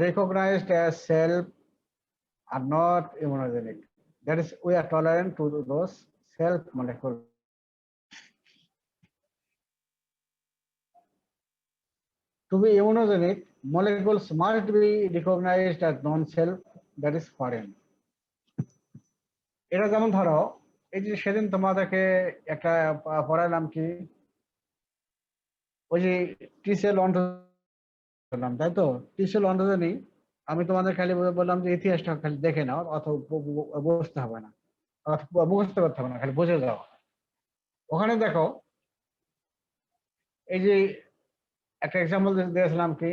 recognized as self are not immunogenic. That is, we are tolerant to those self molecules. To be immunogenic, molecules must be recognized as non-self, that is foreign. এটা যেমন ধরো, এই যে সেদিন তোমাদেরকে একটা পড়ালাম কি, ওই যে টি সেল অন্তর্জাল, তাই তো। টি সেল অন্তর্জালই আমি তোমাদের খালি বললাম যে ইতিহাসটা খালি দেখে নাও, অথবা বুঝতে হবে না, অথবা মুখস্থ করতে হবে না, খালি বুঝে যাও। ওখানে দেখো, এই যে একটা এক্সাম্পল দিয়েছিলাম কি,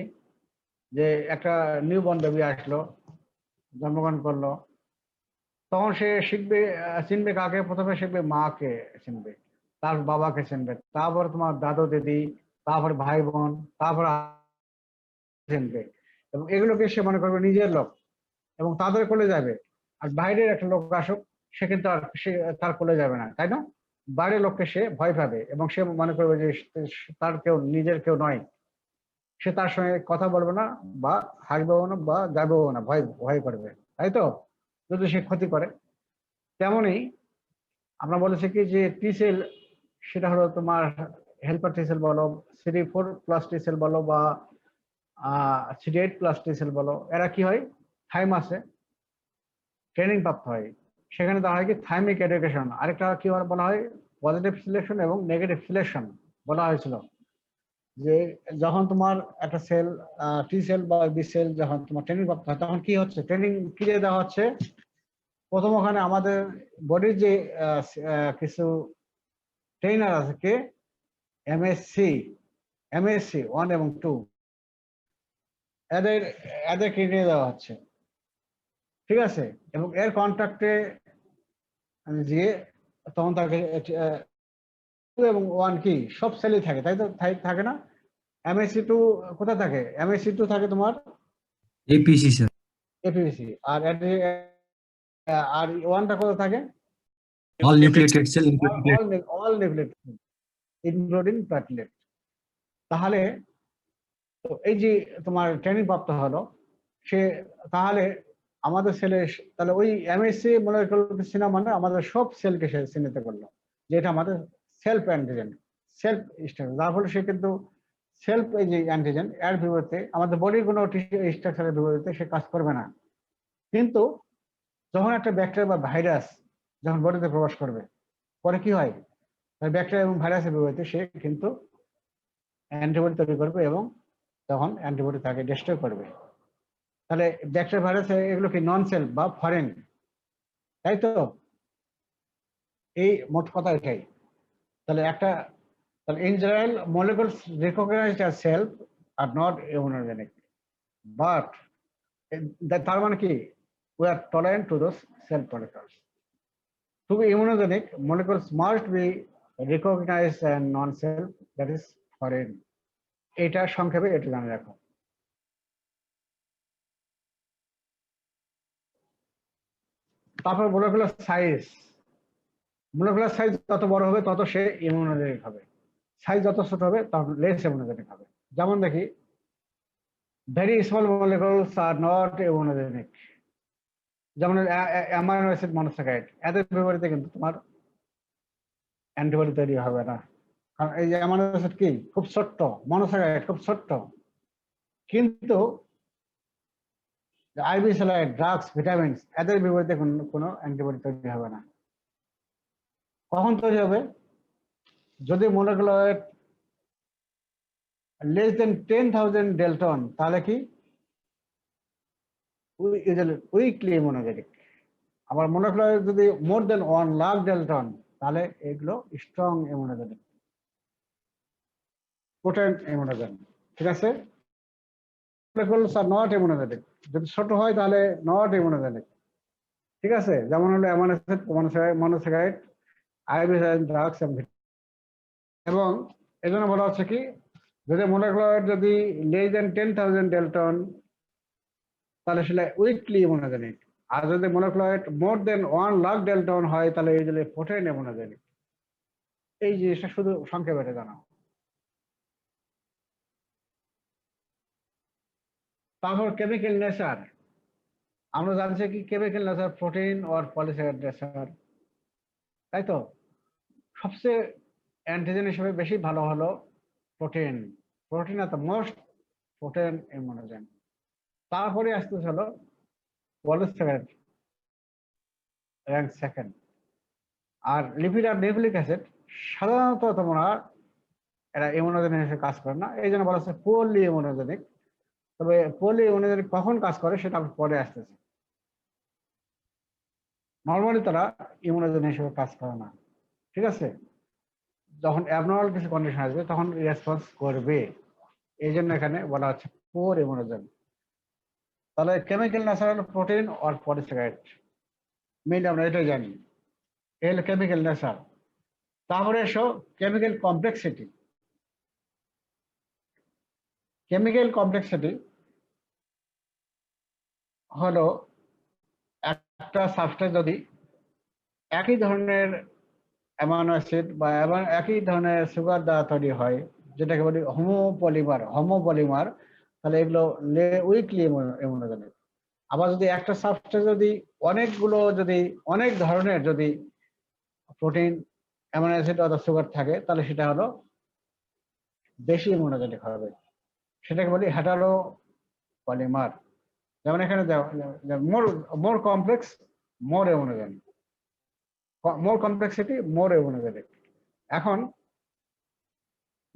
যে একটা নিউ বর্ন বেবি আসলো, জন্মগ্রহণ করলো, তখন সে শিখবে, চিনবে কাকে, প্রথমে শিখবে মাকে চিনবে, তার বাবাকে চিনবে, তারপরে তোমার দাদু দিদি, তারপরে ভাই বোন, তারপরে চিনবে, এবং এগুলোকে সে মনে করবে নিজের লোক এবং তাদের কোলে যাবে। আর বাইরের একটা লোক আসুক, সে কিন্তু আর সে তার কোলে যাবে না, তাই না। বাইরের লোককে সে ভয় পাবে এবং সে মনে করবে যে তার কেউ, নিজের কেউ নয়, সে তার সঙ্গে কথা বলবে না, বা হাসবেও না, বা যাবেও না, ভয় ভয় করবে, তাই তো, যদি সে ক্ষতি করে। তেমনি আমরা বলেছি কি যে টি সেল, সেটা হলো তোমার হেল্পার টি সেল বলো, CD4+ টি সেল বলো, বা CD8 প্লাস টি সেল বলো, এরা কি হয়, থাইমাসে ট্রেনিং প্রাপ্ত হয়। সেখানে দেওয়া হয় কি থাইমিক এডুকেশন, আরেকটা কি বলা হয় পজিটিভ সিলেকশন এবং নেগেটিভ সিলেকশন বলা হয়েছিল। যে যখন তোমার একটা সেল টি সেল বা বি সেল যখন তোমার ট্রেনিং প্রাপ্ত হয় তখন কি হচ্ছে, ট্রেনিং কি দিয়ে দেওয়া হচ্ছে, প্রথম ওখানে আমাদের বডির যে কিছু ট্রেনার আছে কে, এমএসসি 1 এবং 2, এদের এদেরকে নিয়ে দেওয়া হচ্ছে, ঠিক আছে। এবং এর কন্ট্রাক্টে যে তখন তাকে 2 এবং 1 কি সব সেলই থাকে, তাই তো, থাকে না? এমএসসি 2 কোথায় থাকে, এমএসসি 2 থাকে তোমার এপিসি স্যার। এপিভিসি, আর আর 1টা কোথায় থাকে, all nucleated cell including all nucleated including platelet. তাহলে তো এই যে তোমার ট্রেনিং প্রাপ্ত হলো সে, তাহলে আমাদের সেলে তাহলে ওই এমএসসি মলিকুলার সিনা মানে আমাদের সব সেলকে সে চিহ্নিত করলো যে এটা আমাদের সেলফ অ্যান্টিজেন, সেলফ স্ট্রাকচার, যার ফলে সে কিন্তু সেলফ এই যে অ্যান্টিজেন এর বিপরীতে আমাদের বডির কোনো স্ট্রাকচারের বিপরীতে সে কাজ করবে না। কিন্তু যখন একটা ব্যাকটেরিয়া বা ভাইরাস যখন বডিতে প্রবেশ করবে পরে কি হয়, ব্যাকটেরিয়া এবং ভাইরাসের বিপরীতে সে কিন্তু অ্যান্টিবডি তৈরি করবে এবং তখন অ্যান্টিবডি তাকে ডিস্ট্রয় করবে। তাহলে ব্যাকটেরিয়া ভাইরাস এগুলো কি নন সেলফ বা ফরেন, তাই তো? এই মোট কথা এটাই। তাহলে in general molecules recognized as self are not immunogenic, but তার মানে কি we are tolerant to those self molecules. To be immunogenic, molecules must be recognized as non-self, that is foreign. এটা সংক্ষেপে এটা জানা রাখো। তারপর molecular size যত বড় হবে তত সে ইমিউনোজেনিক হবে, সাইজ যত ছোট হবে তত লেস ইমিউনোজেনিক হবে। যেমন দেখি very small molecules are not immunogenic, যেমন অ্যামাইনো অ্যাসিড মনোস্যাকারাইড, এদের বিপরীতে কিন্তু তোমার অ্যান্টিবডি তৈরি হবে না, কারণ এই যে অ্যামাইনো অ্যাসিড কি খুব ছোট্ট, মনোস্যাকারাইড খুব ছোট্ট, কিন্তু আইভি স্যালাইড, ড্রাগস, ভিটামিনস এদের বিপরীতে কোনো অ্যান্টিবডি তৈরি হবে না। কখন তৈরি হবে, যদি molecular less than 10,000 ডেল্টন, তাহলে কি উইকলি ইমিউনোজেনিক। আবার molecular যদি মোর দেন 1 লাখ ডেল্টন তাহলে এগুলো স্ট্রং ইমিউনোজেনিক, পোটেন্ট ইমিউনোজেন, ঠিক আছে। molecules are not immunogenic, যদি ছোট হয় তাহলে নট ইমিউনোজেনিক, ঠিক আছে। যেমন হলো অ্যামাইনো অ্যাসিড, মনোস্যাকারাইড, আইভি স্যালাইড, ড্রাগস এবং এজন্য বলা হচ্ছে কি যদি molecular যদি লেস দেন 10,000 ডেল্টন তাহলে সেটা উইকলি ইমিউনোজেনিক, আর যদি molecular মোর দেন 1 লাখ ডেল্টন হয় তাহলে এইগুলো পোটেন্ট ইমিউনোজেনিক। এই জিনিসটা শুধু সংক্ষেপে জানাও। তারপর কেমিক্যাল নেচার, আমরা জানছি কি chemical nature protein or polysaccharide nature, তাই তো। সবচেয়ে অ্যান্টিজেন হিসেবে বেশি ভালো হলো protein, protein are the most potent immunogen. তারপরে আসতেছে হলো পলিস্যাকারাইড, র্যাঙ্ক সেকেন্ড। আর লিপিড আর নিউক্লিক অ্যাসিড সাধারণত তোমরা এরা ইমিউনোজেনিক হিসেবে কাজ করে না, এই জন্য বলা হচ্ছে পলি ইমিউনোজেনিক। তবে পলি ইমিউনোজেনিক কখন কাজ করে সেটা পরে আসতেছে। নর্মালি তারা ইমিউনোজেনিক হিসেবে কাজ করে না, ঠিক আছে। যখন অ্যাবনর্মাল কিছু কন্ডিশন আসবে তখন রেসপন্স করবে, এই জন্য এখানে বলা হচ্ছে পোর ইমিউনোজেন। তাহলে chemical natural protein or polysaccharide mainly আমরা এটাই জানি, এল কেমিক্যাল নেচার। তারপরে এসো কেমিক্যাল কমপ্লেক্সিটি। কেমিক্যাল কমপ্লেক্সিটি হলো একটা সাবস্টেন্স যদি একই ধরনের অ্যামাইনো অ্যাসিড বা একই ধরনের সুগার দ্বারা তৈরি হয়, যেটাকে বলি হোমোপলিমার, তাহলে এগুলো উইকলি ইমিউনোজেনিক। আবার যদি একটা সাবস্টেন্স যদি অনেকগুলো যদি অনেক ধরনের যদি প্রোটিন, অ্যামাইনো অ্যাসিড অথবা সুগার থাকে তাহলে সেটা হলো বেশি ইমিউনোজেনিক হবে, সেটাকে বলি হেটারো পলিমার। যেমন এখানে মোর মোর কমপ্লেক্স, মোর ইমিউনোজেনিক, মোর কমপ্লেক্সিটি মোর ইমিউনোজেনিক। এখন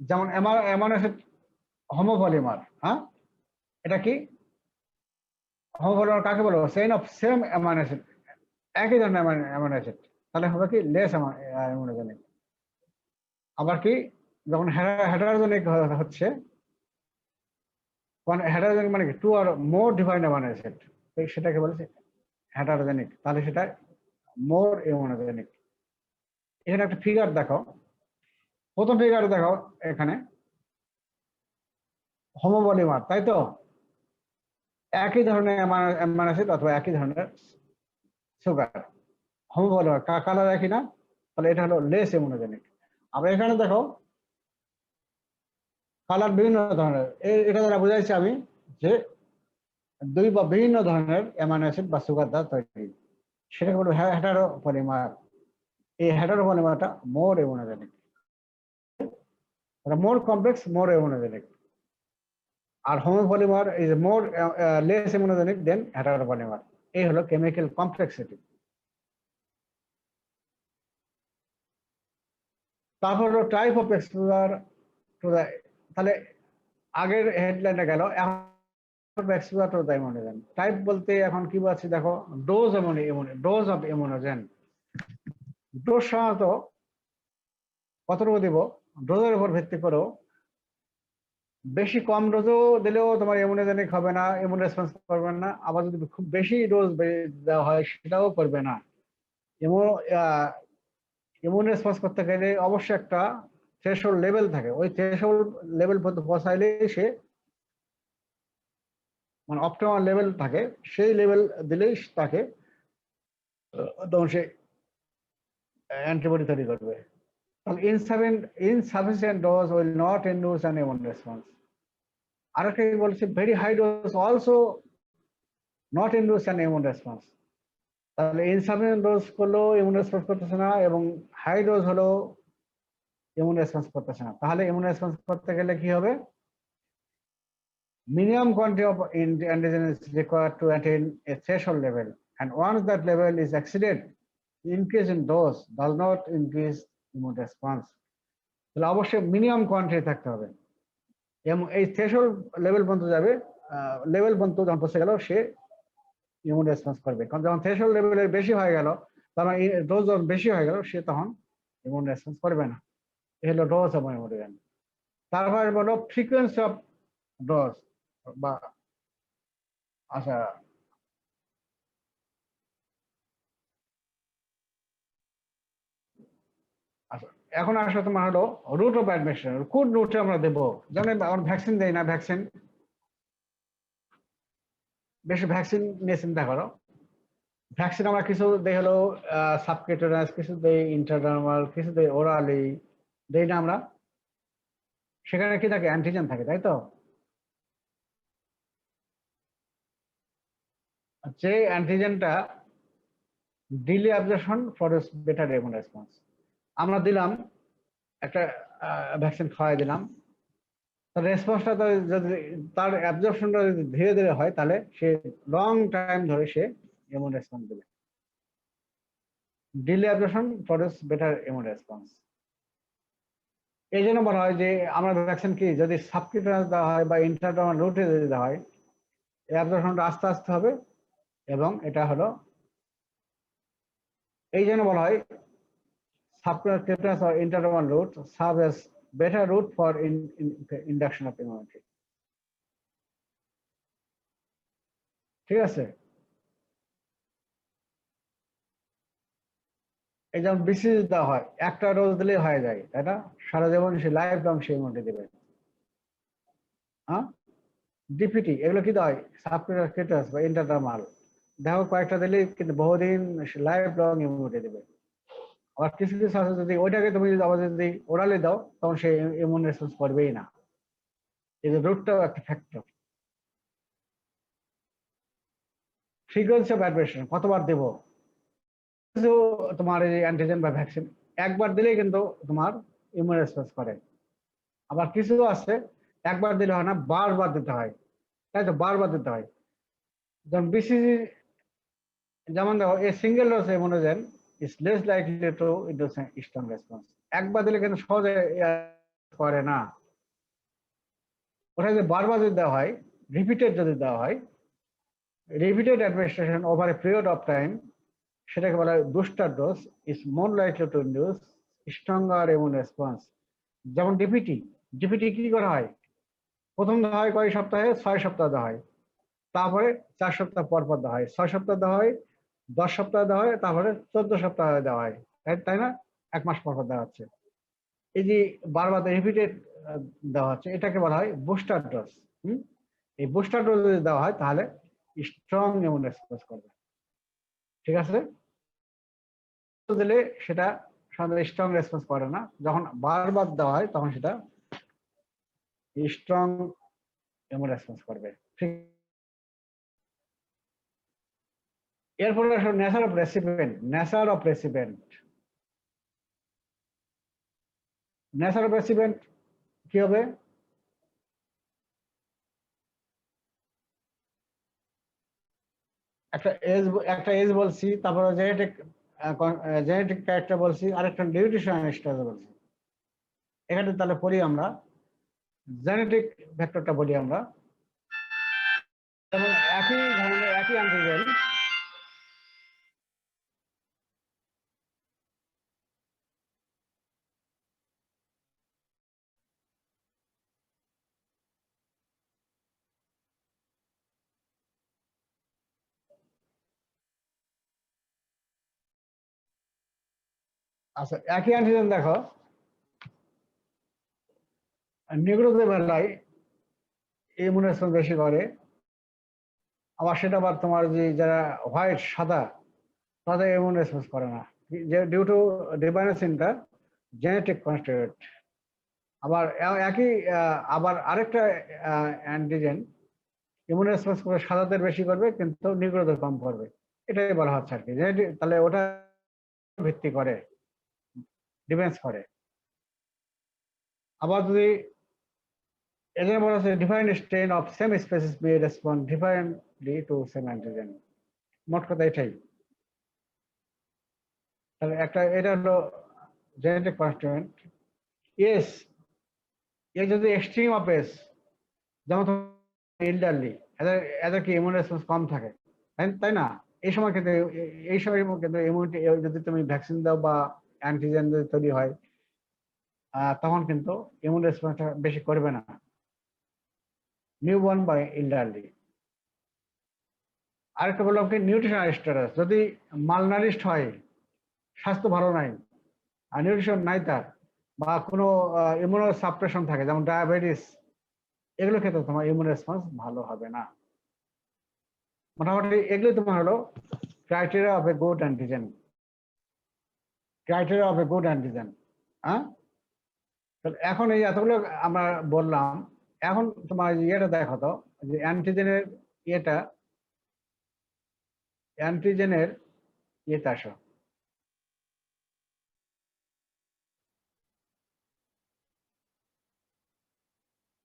যেমন অ্যামাইনো অ্যাসিড হোমোপলিমার, হ্যাঁ, এটা কি হোমোপলিমার কাকে বলবো? Chain of same amino acid, একই ধরনের অ্যামাইনো অ্যাসিড, তাহলে হবে কি লেস ইমিউনোজেনিক। আবার কি যখন হেটারোজেনিক হচ্ছে, হেটারোজেনিক মানে কি টু আর মোর ডিফাইন্ড অ্যামাইনো অ্যাসিড, সেটাকে বলছে হেটারোজেনিক, তাহলে সেটা মোর ইমিউনোজেনিক। এখানে একটা ফিগার দেখো, প্রথম ফিগার দেখো, এখানে হোমোপলিমার, তাই তো? একই ধরনের অ্যামাইনো অ্যাসিড অথবা একই ধরনের সুগার, হোমোপলিমার, কালার একই না, তাহলে এটা হলো লেস ইমিউনোজেনিক। আবার এখানে দেখো কালার বিভিন্ন ধরনের, এটা দ্বারা বুঝাইছি আমি যে দুই বা বিভিন্ন ধরনের অ্যামাইনো অ্যাসিড বা সুগার দ্বারা তৈরি, সেটাকে বলবো হেটারোপলিমার। এই হেটারোপলিমারটা more immunogenic, more complex, more immunogenic. আর homopolymer is more less immunogenic than heteropolymer. এই হলো কেমিক্যাল কমপ্লেক্সিটি। তারপর হলো type of exposure to the, তাহলে আগের হেডলাইনে গেল, এখন exposure to the immunogen. Type বলতে এখন কি বলছি দেখো, dose dose of immunogen. Dose সাধারণত কতটুকু দিব, ডোজের উপর ভিত্তি করেও, বেশি কম ডোজও দিলেও তোমার ইমিউনোজেনিক হবে না, ইমিউন রেসপন্স করবে না। আবার যদি খুব বেশি ডোজ দেওয়া হয় সেটাও করবে না। ইমিউন রেসপন্স করতে গেলে অবশ্যই একটা থ্রেশহোল্ড লেভেল থাকে, ওই থ্রেশহোল্ড লেভেল পর্যন্ত পৌঁছাইলে সে মানে অপটিমাল লেভেল থাকে, সেই লেভেল দিলেই তাকে তখন সে অ্যান্টিবডি তৈরি করবে। তাহলে insufficient dose will not induce an immune response. আরেকটা কি বলছে, very high dose also not induce an immune response. তাহলে ইনসাফিসিয়েন্ট ডোজ করলেও ইমিউন রেসপন্স করতেছে না, এবং হাই ডোজ হলেও ইমিউন রেসপন্স করতেছে না। তাহলে ইমিউন রেসপন্স করতে গেলে কি হবে, minimum quantity of antigen is required to attain a threshold level, and once that level is exceeded, increase in dose does not increase immune response. তাহলে অবশ্যই মিনিমাম কোয়ান্টিটি থাকতে হবে, এবং এই থ্রেশহোল্ড লেভেল পর্যন্ত যাবে, লেভেল পর্যন্ত যখন পৌঁছে গেল সে ইমিউন রেসপন্স করবে। কারণ যখন থ্রেশহোল্ড লেভেলের বেশি হয়ে গেল, তখন ডোজ যখন বেশি হয়ে গেল, সে তখন ইমিউন রেসপন্স করবে না। এই হলো ডোজ অফ ইমিউনোজেন। তারপরে বলো ফ্রিকোয়েন্সি অফ ডোজ, বা আচ্ছা আচ্ছা এখন আসলে তোমার হলো রুট অফ অ্যাডমিশন, কোন রুটে আমরা দেবো। যেমন আমরা ভ্যাকসিন দেই না, ভ্যাকসিন বেশি ভ্যাকসিন নিয়ে চিন্তা করো। ভ্যাকসিন আমরা কিছু দেই হলো সাবকিউটেনিয়াস, কিছু দেই ইন্ট্রাডার্মাল, কিছু দেই ওরালি, দেই না আমরা? সেখানে কি থাকে, অ্যান্টিজেন থাকে, তাই তো? যে অ্যান্টিজেনটা delay absorption for better immune response. আমরা দিলাম একটা ভ্যাকসিন খাওয়াই দিলাম, তার রেসপন্সটা যদি, তার অ্যাবজর্পশনটা যদি ধীরে ধীরে হয়, তাহলে সে লং টাইম ধরে সে ইমিউন রেসপন্স দেবে। Delay absorption produce better immune response. এই জন্য বলা হয় যে আমরা ভ্যাকসিন কি যদি সাবকিউটেনিয়াস দেওয়া হয় বা ইন্ট্রাডার্মাল রুটে যদি দেওয়া হয়, এই অ্যাবজর্পশনটা আস্তে আস্তে হবে, এবং এটা হলো, এই জন্য বলা হয় subcutaneous or intradermal route serve as better route for induction of immunity। ঠিক আছে? এই যেমন বিসিজি দেওয়া হয়, একটা ডোজ দিলেই হয়ে যায়, তাই না? সারা জীবন সে লাইফ লং সে ইমিউনিটি দেবে। হ্যাঁ, ডিপিটি এগুলো কি দেওয়া হয়, সাবকিউটেনিয়াস বা ইন্ট্রাডার্মাল, দেখো কয়েকটা দিলেই কিন্তু বহুদিন লাইফ লং ইমিউনিটি দেবে। আবার কিছু কিছু আছে যদি ওইটাকে তুমি যদি আবার যদি ওরালি দাও, তখন সে ইমিউন রেসপন্স করবেই না। এই যে রুটটাও একটা ফ্যাক্টর। ফ্রিকোয়েন্সি অফ অ্যাডমিশন, কতবার দেব। কিছু তোমার এই অ্যান্টিজেন বা ভ্যাকসিন একবার দিলেই কিন্তু তোমার ইমিউন রেসপন্স করে। আবার কিছু আছে একবার দিলে হয় না, বারবার দিতে হয়, তাই তো? বারবার দিতে হয়। যেমন বিসিজি, যেমন দেখো a single dose immunogen is less likely to induce strong response. একবার দিলে কিন্তু সহজে করে না। ওটা যদি বারবার যদি দেওয়া হয়, রিপিটেড যদি দেওয়া হয়, repeated administration over a period of time, সেটাকে বলা হয় booster dose, is more likely to induce stronger immune response. যেমন ডিপিটি, ডিপিটি কি করা হয়? প্রথম দেওয়া হয় কয় সপ্তাহে? 6 সপ্তাহ দেওয়া হয়, তারপরে 4 সপ্তাহ পর পর দেওয়া হয়, 6 সপ্তাহ দেওয়া হয়, 10 সপ্তাহ দেওয়া হয়, তারপরে 14 সপ্তাহ দেওয়া হয়, তাই না? 1 মাস পর পর দেওয়া হচ্ছে। এই যে বারবার রিপিটেড দেওয়া হচ্ছে, এটাকে বলা হয় বুস্টার ডোজ। এই বুস্টার ডোজ যদি দেওয়া হয় তাহলে স্ট্রং ইমিউন রেসপন্স করবে। ঠিক আছে? দিলে সেটা সাধারণত স্ট্রং রেসপন্স করে না, যখন বারবার দেওয়া হয় তখন সেটা স্ট্রং ইমিউন রেসপন্স করবে। ঠিক। এরপরে আসলে nature of recipient. Nature of recipient, nature of recipient কি হবে? একটা এজ বলছি, তারপরে জেনেটিক ক্যারেক্টার বলছি, আরেকটা নিউট্রিশন স্ট্যাটাস বলছি। এখানে তাহলে পড়ি আমরা, জেনেটিক ভেক্টরটা বলি আমরা। যেমন একই ধরনের একই অ্যান্টিজেন, আচ্ছা একই অ্যান্টিজেন দেখো, নিগ্রোদের বেলায় ইমিউন রেসপন্স বেশি করে, আবার সেটা আবার তোমার যে যারা হোয়াইট সাদা, তাদের ইমিউন রেসপন্স করে না, due to difference in the genetic constitute. আবার একই আবার আরেকটা অ্যান্টিজেন ইমিউন রেসপন্স করে সাদাদের বেশি করবে, কিন্তু নিগ্রোদের কম করবে। এটাই বলা হচ্ছে আর কি। তাহলে ওটা ভিত্তি করে, ডিফেন্স করে। আবার যদি এদের বলা হচ্ছে different strain of same species May respond differently to same antigen. মোট কথা এটাই। তাহলে একটা এটা হলো জেনেটিক কনস্টিটিউয়েন্ট। এস, এ যদি এক্সট্রিম অফ এস, যেমন এল্ডারলি, এদের এদের কি ইমিউন রেসপন্স কম থাকে, তাই না? এই সময় কিন্তু এই সময় কিন্তু ইমিউনিটি, যদি তুমি ভ্যাকসিন দাও বা অ্যান্টিজেন যদি তৈরি হয়, তখন কিন্তু ইমিউন রেসপন্সটা বেশি করবে না, নিউবর্ন বা এল্ডারলি। আরেকটা বললাম কি নিউট্রিশনাল স্ট্যাটাস, যদি মালনারিস্ট হয়, স্বাস্থ্য ভালো নাই, আর নিউট্রিশন নাই তার, বা কোনো ইমিউনো সাপ্রেশন থাকে যেমন ডায়াবেটিস, এগুলো ক্ষেত্রে তোমার ইমিউন রেসপন্স ভালো হবে না। মোটামুটি এগুলো তোমার হলো criteria of a good antigen. Criteria of a good antigen. হ্যাঁ, এখন এই এতগুলো আমরা বললাম, এখন তোমার ইয়েটা দেখো তো, যে অ্যান্টিজেনের ইয়েটা, অ্যান্টিজেনের ইয়েতে আসো।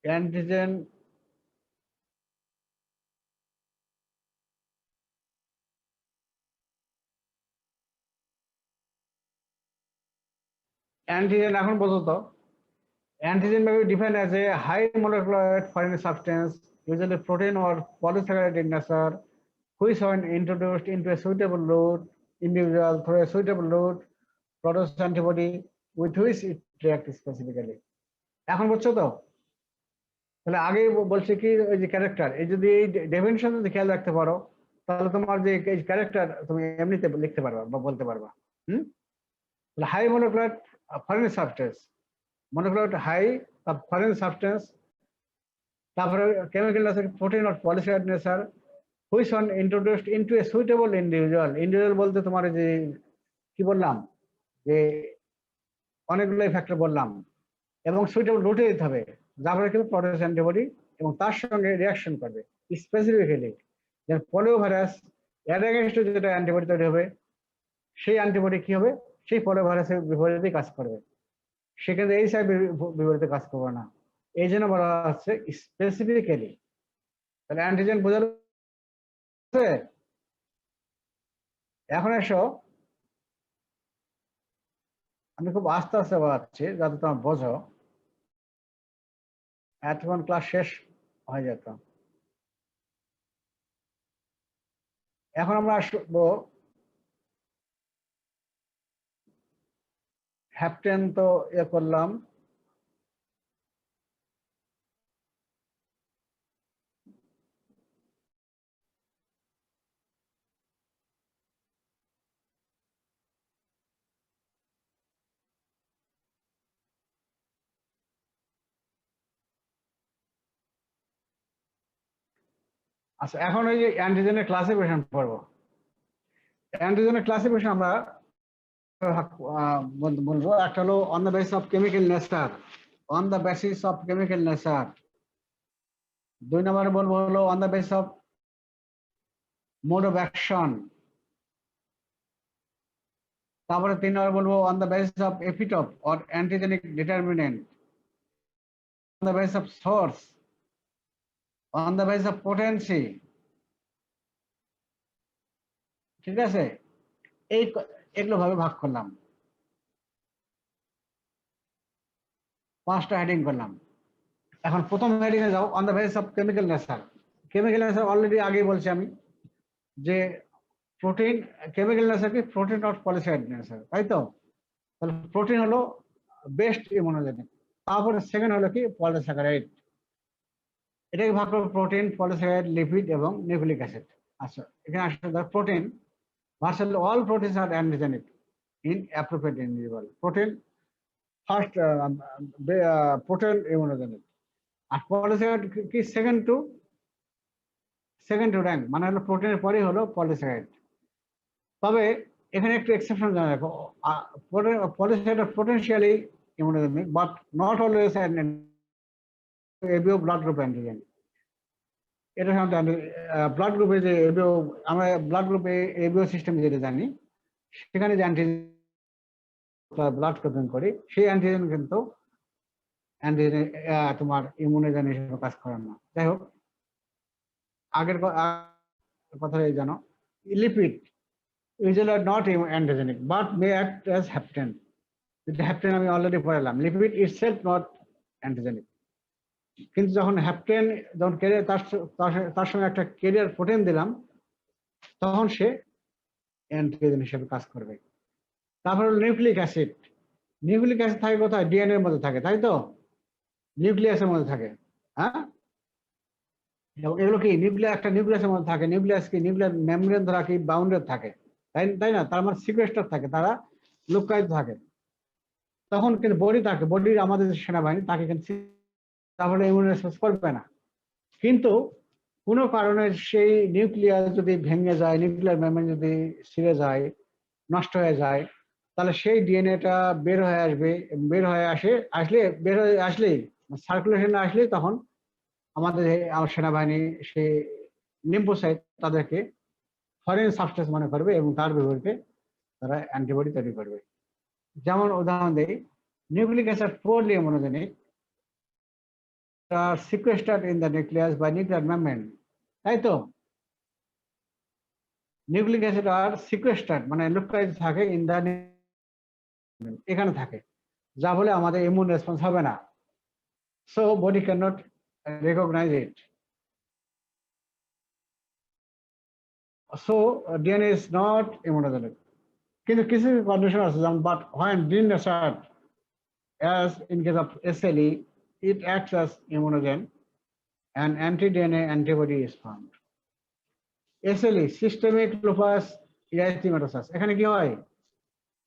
অ্যান্টিজেন, অ্যান্টিজেন এখন পর্যন্ত antigen may be defined as a high molecular weight foreign substance, usually protein or polysaccharide in nature, which when introduced into a suitable load individual through a suitable load produces antibody with which it reacts specifically. এখন বুঝছো তো? তাহলে আগে বলছে কি ওই যে character, এই যদি এই ডেফিনিশন যদি খেয়াল রাখতে পারো, তাহলে তোমার যে এই ক্যারেক্টার তুমি এমনিতে লিখতে পারবা বা বলতে পারবা। তাহলে high molecular foreign substance, molecular high foreign substance, তারপরে কেমিক্যাল আছে protein or polysaccharide nature, which one introduced into a suitable individual. Individual বলতে তোমার যে কি বললাম, যে অনেকগুলো ফ্যাক্টর বললাম, এবং সুইটেবল রুটে দিতে হবে, যার ফলে কিন্তু প্রোটিন অ্যান্টিবডি এবং তার সঙ্গে রিয়াকশন করবে স্পেসিফিক্যালি। যেমন পোলিও ভাইরাস, এর এগেনস্টে যেটা অ্যান্টিবডি তৈরি হবে, সেই অ্যান্টিবডি কি হবে? সেই পোলিও ভাইরাসের বিপরীতে কাজ করবে। সেক্ষেত্রে এই সাইড বিপরীতে কাজ করবে না। এই জন্য বলা হচ্ছে স্পেসিফিক্যালি। তাহলে অ্যান্টিজেন বোঝা যাচ্ছে? এখন এসো, আমি খুব আস্তে আস্তে বলাচ্ছি যাতে তোমরা বোঝো, এতক্ষণ ক্লাস শেষ হয়ে যেত। এখন আমরা আসবো, হ্যাপটেন তো করলাম, আচ্ছা এখন ওই যে অ্যান্টিজেনের ক্লাসিফিকেশন পড়বো। অ্যান্টিজেনের ক্লাসিফিকেশন আমরা বলবো, একটা হলো on the basis of chemical nature, on the basis of chemical nature. 2 নম্বরে বলবো হলো on the basis of mode of action. তারপরে 3 নম্বরে বলবো on the basis of epitope or antigenic determinant, on the basis of source, on the basis of potency. ঠিক আছে, এগুলো ভাবে ভাগ করলাম, 5টা হেডিং করলাম। এখন প্রথম হেডিং এ যাও, on the basis of chemical nature. Chemical nature already আগেই বলছি আমি যে প্রোটিন, কেমিক্যাল নেচার কি প্রোটিন নট পলিস্যাকারাইড নেচার, তাই তো? তাহলে প্রোটিন হলো বেস্ট ইমিউনোজেনিক। তারপরে সেকেন্ড হলো কি পলিস্যাকারাইড। এটাকে ভাগ করবো প্রোটিন, পলিস্যাকারাইড, লিপিড এবং নিউক্লিক অ্যাসিড। আচ্ছা এখানে আসলে protein virtually all proteins are antigenic in appropriate individual. Protein first, protein immunogenic. আর পলিস্যাকারাইড কি সেকেন্ড টু র্যাঙ্ক, মানে হলো প্রোটিনের পরেই হলো পলিস্যাকারাইড। তবে এখানে একটু এক্সেপশন জানা রাখো, polysaccharide potentially immunogenic but not always ABO blood group antigen. এটা সাধারণত ব্লাড গ্রুপে যে এবিও, আমরা ব্লাড গ্রুপে এবিও সিস্টেম যেটা জানি, সেখানে যে অ্যান্টিজেন ব্লাড প্রদান করি, সেই অ্যান্টিজেন কিন্তু অ্যান্টিজেন তোমার ইমিউনোজেন হিসেবে কাজ করে না। যাই হোক, আগের কথা জানো, lipid usually are not antigenic but may act as hapten. Hapten আমি অলরেডি পড়ালাম, লিপিড ইটসেলফ নট অ্যান্টিজেনিক। কিন্তু যখন হ্যাপটেন, যখন ক্যারিয়ার তার সঙ্গে একটা ক্যারিয়ার প্রোটিন দিলাম, তখন সে অ্যান্টিজেন হিসেবে কাজ করবে। তারপর নিউক্লিক অ্যাসিড। নিউক্লিক অ্যাসিড থাকে কোথায়? ডিএনএ এর মধ্যে থাকে, তাই তো? নিউক্লিয়াসের মধ্যে থাকে। হ্যাঁ, এগুলো কি একটা নিউক্লিয়াসের মধ্যে থাকে। নিউক্লিয়াস কি নিউক্লিয়ার মেমব্রেন দ্বারা কি বাউন্ডেড থাকে, তাই না? তার মানে সিকোয়েস্টার থাকে, তারা লুকায়িত থাকে। তখন কিন্তু বডি থাকে, বডির আমাদের যে সেনাবাহিনী তাকে কিন্তু তাহলে ইমিউন রেসপন্স করবে না। কিন্তু কোনো কারণে সেই নিউক্লিয়াস যদি ভেঙে যায়, নিউক্লিয়ার মেমব্রেন যদি ছিঁড়ে যায়, নষ্ট হয়ে যায়, তাহলে সেই ডিএনএটা বের হয়ে আসবে, বের হয়ে আসলেই সার্কুলেশনে আসলেই তখন আমাদের সেনাবাহিনী সেই লিম্ফোসাইট তাদেরকে ফরেন সাবস্টেন্স মনে করবে এবং তার বিপরীতে তারা অ্যান্টিবডি তৈরি করবে। যেমন উদাহরণ দেই, nucleic acid poorly immunogenic are sequestered in the nucleus by nuclear membrane, তাই তো? নিউক্লিক অ্যাসিড আর সিকোয়েস্টার্ড মানে লুকায়িত থাকে ইন দা, এখানে থাকে, যা বলে আমাদের ইমিউন রেসপন্স হবে না। So body can not recognise it. So DNA is not immunogenic. কিন্তু কিছু কন্ডিশন আছে, যেমন but when DNA nature as in case of SLE, it acts as immunogen and anti-DNA antibody is formed. SLE systemic lupus erythematosus, এখানে কি হয়?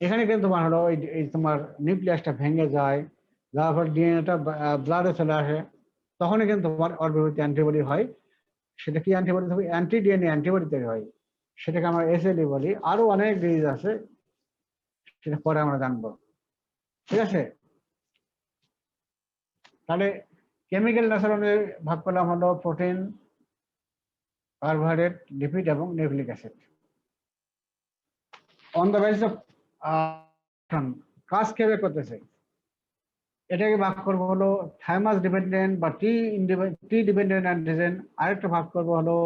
এখানে কিন্তু তোমার হলো এই তোমার নিউক্লিয়াসটা ভেঙে যায়, যার ফলে ডিএনএটা ব্লাডে চলে আসে, তখনই কিন্তু তোমার অর্বিতে অ্যান্টিবডি হয়। সেটা কি অ্যান্টিবডি হবে? অ্যান্টি ডিএনএ অ্যান্টিবডি তৈরি হয়, সেটাকে আমরা SLE বলি। আরো অনেক ডিজিজ আছে, সেটা পরে আমরা জানবো। ঠিক আছে, তাহলে কেমিক্যাল নেচার অনুযায়ী ভাগ করলাম হলো প্রোটিন, কার্বোহাইড্রেট, লিপিড এবং nucleic acid. On the basis of কাজ কিভাবে করতেছে? এটাকে ভাগ করবো হলো থাইমাস ডিপেন্ডেন্ট বা টি ডিপেন্ডেন্ট অ্যান্টিজেন, আরেকটা ভাগ করবো হলো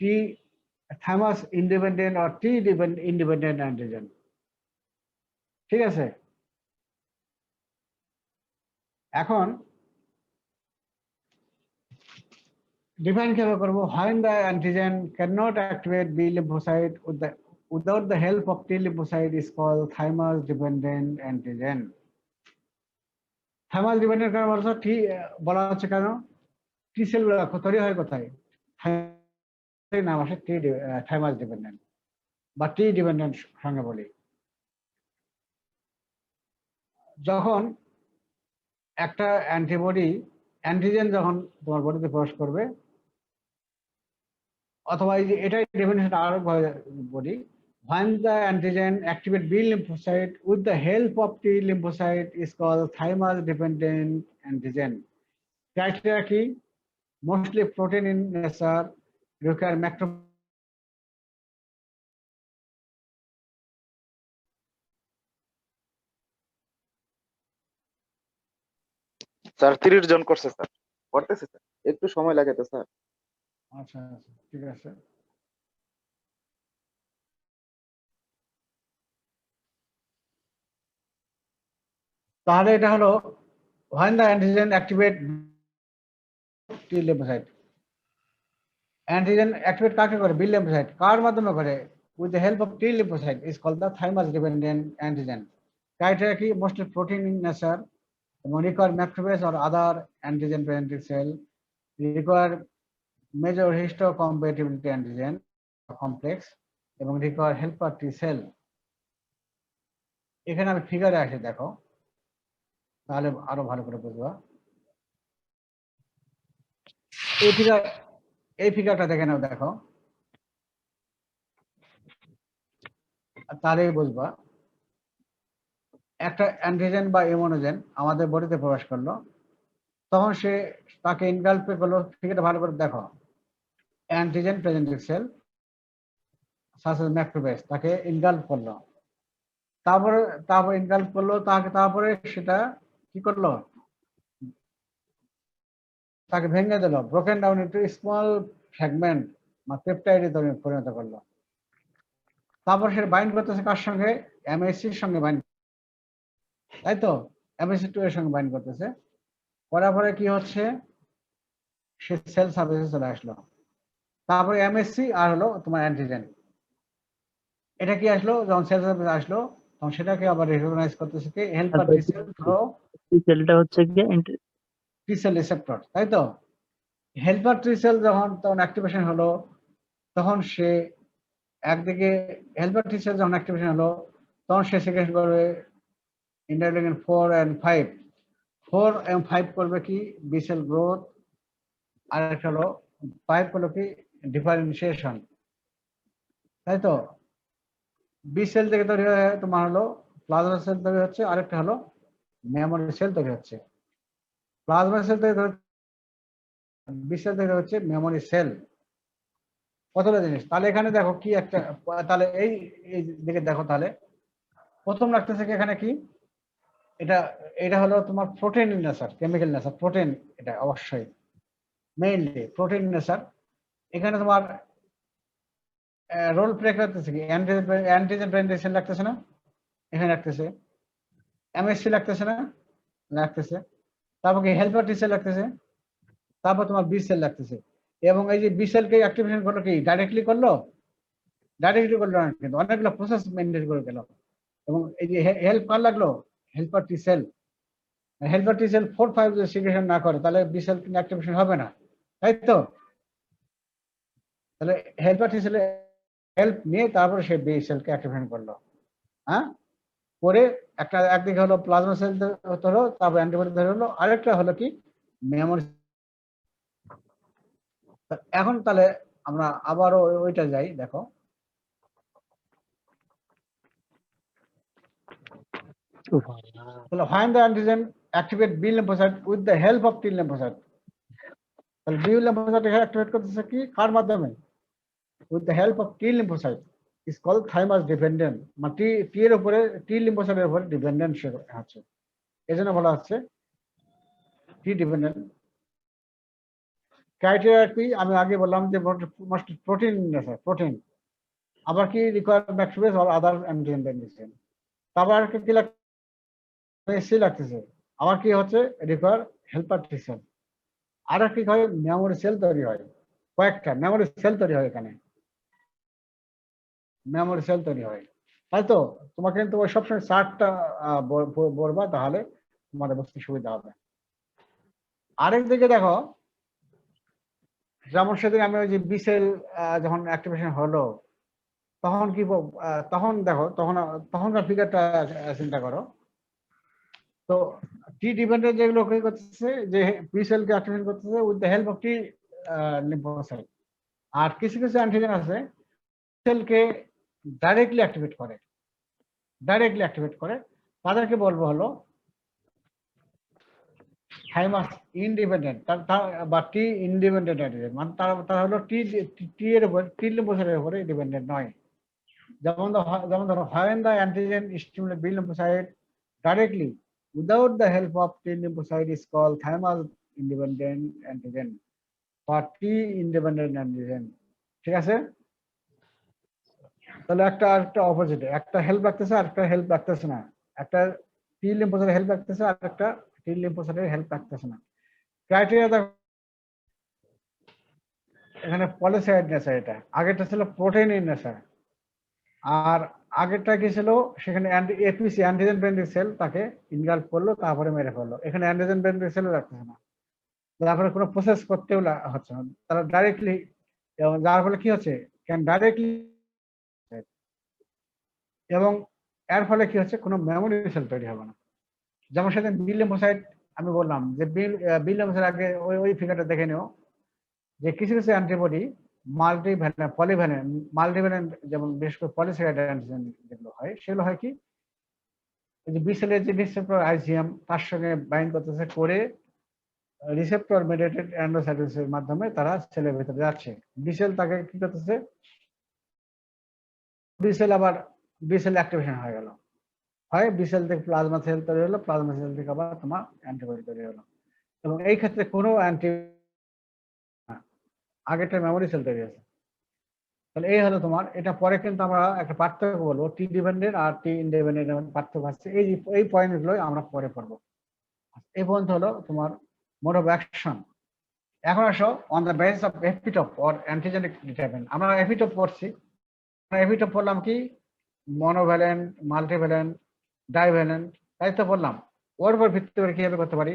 টি থাইমাস ইন্ডিপেন্ডেন্ট আর টি ইন্ডিপেন্ডেন্ট অ্যান্টিজেন। ঠিক আছে, এখন ডিফাইন কিভাবে করবো? when the antigen cannot activate B lymphocyte without the help of T lymphocyte is called thymus dependent antigen. Thymus dependent কারণ বলছো টি বলা হচ্ছে কেন? টি সেল তৈরি হয় কোথায়? নাম আসে টি থাইমাস ডিপেন্ডেন্ট বা টি ডিপেন্ডেন্ট সঙ্গে বলি। যখন একটা অ্যান্টিজেন যখন তোমার বডিতে প্রবেশ করবে, অথবা এই যে এটাই ডেফিনেশন আরো বলি, when the antigen activate B lymphocyte with the help of T lymphocyte is called thymus dependent antigen. Criteria কি? Mostly protein in nature, require macro sir 30 জন করছে স্যার, করতেছে স্যার, একটু সময় লাগে তো স্যার। আচ্ছা আচ্ছা ঠিক আছে। তাহলে এটা হলো when the antigen activate T lymphocyte. Antigen activate কাকে করে? B lymphocyte. কার মাধ্যমে করে? With the help of T lymphocyte is called the thymus dependent antigen. Criteria কি? মোস্টলি প্রোটিন ইন নেচার এবং require macrophage or other antigen presenting cell, require major histocompatibility antigen complex এবং require helper T cell. এখানে আমি ফিগারে আসি, দেখো তাহলে আরো ভালো করে বুঝবা। এই ফিগারটা দেখে নাও, দেখো তাহলেই বুঝবা। একটা অ্যান্টিজেন বা ইমিউনোজেন আমাদের বডিতে প্রবেশ করলো, তখন সে তাকে ইনগালফে করলো। ফিগারটা ভালো করে দেখো, antigen presenting cell such as macrophage তাকে ইনগালফ করলো, তারপরে ইনগালফ করলো তারপরে সেটা কি করলো? তাকে ভেঙে দিল, broken down into small fragment বা পেপটাইডে পরিণত করলো। তারপর সে বাইন্ড করতেছে কার সঙ্গে? এমএসসির সঙ্গে বাইন্ড, তাই তো? এমএসসি 2 এর সঙ্গে বাইন্ড করতেছে। করার পরে কি হচ্ছে? সে সেল সার্ভিসে চলে আসলো। তারপরে এমএসসি আর হলো তোমার অ্যান্টিজেন। এটা কি আসলো? যখন সেল সার্ভিস আসলো তখন সেটাকে আবার রিকগনাইজ করতেছে কি? হেল্পার টি সেল ধরো, সেলটা হচ্ছে গিয়ে টি সেল রিসেপ্টর, তাই তো? হেল্পার টি সেল যখন তখন অ্যাক্টিভেশন হলো, তখন সে একদিকে হেল্পার টি সেল যখন অ্যাক্টিভেশন হলো তখন সে সিক্রেশন করবে ইন্টারলিউকিন 4 and 5। 4 এবং 5 করবে কি? B cell growth. আর একটা হলো 5 হলো কি? ডিফারেন্সিয়েশন, তাই তো? বি সেল থেকে তৈরি হয়ে তোমার হলো প্লাজমা সেল তৈরি হচ্ছে, আরেকটা হলো মেমোরি সেল তৈরি হচ্ছে। প্লাজমা সেল তৈরি বি সেল তৈরি হচ্ছে মেমোরি সেল। কতটা জিনিস। তাহলে এখানে দেখো কি একটা, তাহলে এই দিকে দেখো, তাহলে প্রথম রাখতেছে কি এখানে কি? এটা হলো তোমার protein nature, chemical nature, protein. এটা অবশ্যই মেইনলি প্রোটিন নেচার। এখানে তোমার রোল প্লে করতেছে কি? অ্যান্টিজেন প্রেজেন্টিং সেল লাগতেছে না? এখানে রাখতেছে। এমএসসি লাগতেছে না? লাগতেছে। তারপর কি? হেল্পার টি সেল লাগতেছে। তারপর তোমার বি সেল লাগতেছে। এবং এই যে বি সেলকে অ্যাক্টিভেশন করলো কি? ডাইরেক্টলি করলো? ডাইরেক্টলি করলো না, কিন্তু অনেকগুলো প্রসেস মেনটেন করে গেল। এবং এই যে হেল্প কার লাগলো? Helper T sell. Helper T sell 4-5 যদি সিক্রেশন না করে তাহলে বি সেল কিন্তু অ্যাক্টিভেশন হবে না, তাই তো? তাহলে হেল্পার টি সেলের হেল্প নিয়ে তারপরে সে বি সেলকে অ্যাক্টিভেশন করলো। হ্যাঁ, করে একদিকে হলো প্লাজমা সেল হলো, তারপর অ্যান্টিবডি ধরে হলো, আরেকটা হলো কি? মেমোরি। এখন তাহলে আমরা আবারও ওইটা যাই, দেখো তাহলে when the antigen activate B lymphocyte with the help of T lymphocyte, তাহলে B lymphocyte অ্যাক্টিভেট করতেছে কি? কার মাধ্যমে? with the help of T lymphocyte is called thymus dependent, মানে টি এর উপরে, টি লিম্ফোসাইটের উপরে ডিপেন্ডেন্ট হচ্ছে। এজন্য বলা হচ্ছে টি ডিপেন্ডেন্ট। ক্রাইটেরিয়া কি আমি আগে বললাম যে প্রোটিন প্রোটিন, আবার কি require Maximus or other antigen বেনিফিশিয়েন্ট, তারপর কি লাগতেছে লাগতেছে, আবার কি হচ্ছে রিকোয়ার হেল্পার টি সেল, আর কি হয় মেমোরি সেল তৈরি হয়, কয়েকটা মেমোরি সেল তৈরি হয়, এখানে মেমোরি সেল তৈরি হয়। তাই তো তোমাকে কিন্তু ওই সবসময় চার্টটা বলবা, তাহলে তোমাদের বুঝতে সুবিধা হবে। আরেক দিকে দেখো, যেমন সেদিন আমি ওই যে বিসেল যখন অ্যাক্টিভেশন হলো, তখন কি তখন দেখো, তখনকার ফিগারটা চিন্তা করো তো। টি ডিপেন্ডেন্ট যেগুলো কি করতেছে, যে বি সেলকে অ্যাক্টিভেট করতেছে with the help of T lymphocyte. আর কিছু কিছু অ্যান্টিজেন আছে সেলকে ডাইরেক্টলি অ্যাক্টিভেট করে, তাদেরকে বলবো হলো থাইমাস ইনডিপেন্ডেন্ট, বা টি ইনডিপেন্ডেন্ট অ্যান্টিজেন, মানে তারা হলো টি এর উপর, টি লিম্ফোসাইটের উপরে ডিপেন্ডেন্ট নয়। যেমন ধরো when the antigen stimulate B lymphocyte directly without the help of T lymphocyte is called thymus independent antigen বা T independent antigen। ঠিক আছে, তাহলে একটা অপোজিট, একটা হেল্প রাখতেছে আর একটা হেল্প রাখতেছে না, একটা টি লিম্ফোসাইটের হেল্প রাখতেছে আর একটা টি লিম্ফোসাইটের হেল্প রাখতেছে না। ক্রাইটেরিয়া দেখো, এখানে পলিসাইড নেচার, এটা আগেরটা ছিল প্রোটিন ইন নেচার, আর আগেরটা কি ছিল, সেখানে এপিসি অ্যান্টিজেন বেন্ডিং সেল তাকে ইনগাল্প করলো, তারপরে মেরে ফেললো। এখানে অ্যান্টিজেন বেন্ডিং সেলও রাখতেছে না, তারপরে কোনো প্রসেস করতেও হচ্ছে না, তারা ডাইরেক্টলি, যার ফলে কি হচ্ছে ক্যান ডাইরেক্টলি, এবং এর ফলে কি হচ্ছে কোনো মেমোরি সেল তৈরি হবে না। যেমন সেদিন বি লিম্ফোসাইট আমি বললাম যে বি লিম্ফোসাইট, আগে ওই ফিগারটা দেখে নিও, যে কিছু কিছু অ্যান্টিবডি মাল্টিভ্যালেন্ট পলিভ্যালেন্ট মাল্টিভ্যালেন্ট, যেমন বিশেষ করে পলিস্যাকারাইড অ্যান্টিজেন যেগুলো হয়, সেগুলো হয় কি এই যে বি সেলের যে রিসেপ্টর আইজিএম তার সঙ্গে বাইন্ড করতেছে, করে রিসেপ্টর মেডিয়েটেড অ্যান্ডোসাইটোসিসের মাধ্যমে তারা সেলের ভিতরে যাচ্ছে। বি সেল তাকে কি করতেছে, বি সেল আবার বি সেল অ্যাক্টিভেশন হয়ে গেল, হয় বি সেল থেকে প্লাজমা সেল তৈরি হলো, প্লাজমা সেল থেকে আবার তোমার অ্যান্টিবডি তৈরি হলো, এবং এই ক্ষেত্রে কোনো আগেরটা মেমোরি সেল তৈরি আছে। তাহলে এই হলো তোমার, এটা পরে কিন্তু আমরা একটা পার্থক্য বলবো, টি ডিপেন্ডেন্ট আর টি ইনডিপেন্ডেন্ট পার্থক্য আছে, এই পয়েন্টগুলো আমরা পরে পড়বো। এই পর্যন্ত হলো তোমার মোড অফ অ্যাকশন। এখন আসো on the basis of epitope or antigenic determinant. আমরা এপিটপ পড়ছি, এপিটপ পড়লাম কি মনোভ্যালেন্ট, মাল্টিভ্যালেন্ট, ডাইভ্যালেন্ট, তাই তো বললাম। ওর উপর ভিত্তি করে কিভাবে করতে পারি,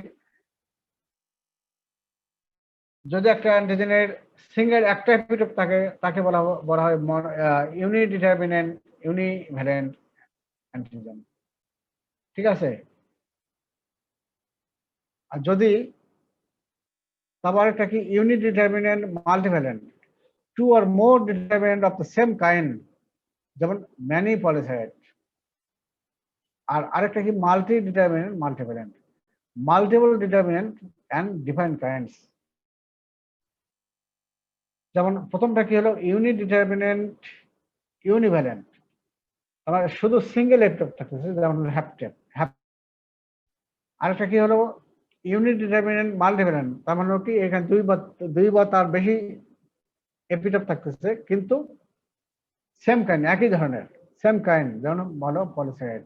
যদি একটা অ্যান্টিজেনের সিঙ্গেল একটা এপিটপ থাকে, তাকে বলা হয় ইউনিডিটারমিনেন্ট ইউনিভ্যালেন্ট অ্যান্টিজেন। ঠিক আছে, আর যদি তারপর একটা কি unideterminant multivalent, two or more determinant of the same kind, যেমন ম্যানি পলিস্যাকারাইড। আর আরেকটা কি multi determinant multivalent, multiple determinant and different kinds. যেমন প্রথমটা কি হলো ইউনিডিটারমিনেন্ট ইউনিভ্যালেন্ট, আমার শুধু সিঙ্গেল এপিটপ থাকতেছে, যেমন হ্যাপটেপ। আরেকটা কি হলো ইউনিট ডিটারমিনেন্ট মাল্টিভ্যালেন্ট, তার মানে কি এখানে দুই বা তার বেশি এপিটপ থাকতেছে, কিন্তু সেম কাইন্ড, একই ধরনের সেম কাইন্ড, যেমন বলো পলিস্যাকারাইড।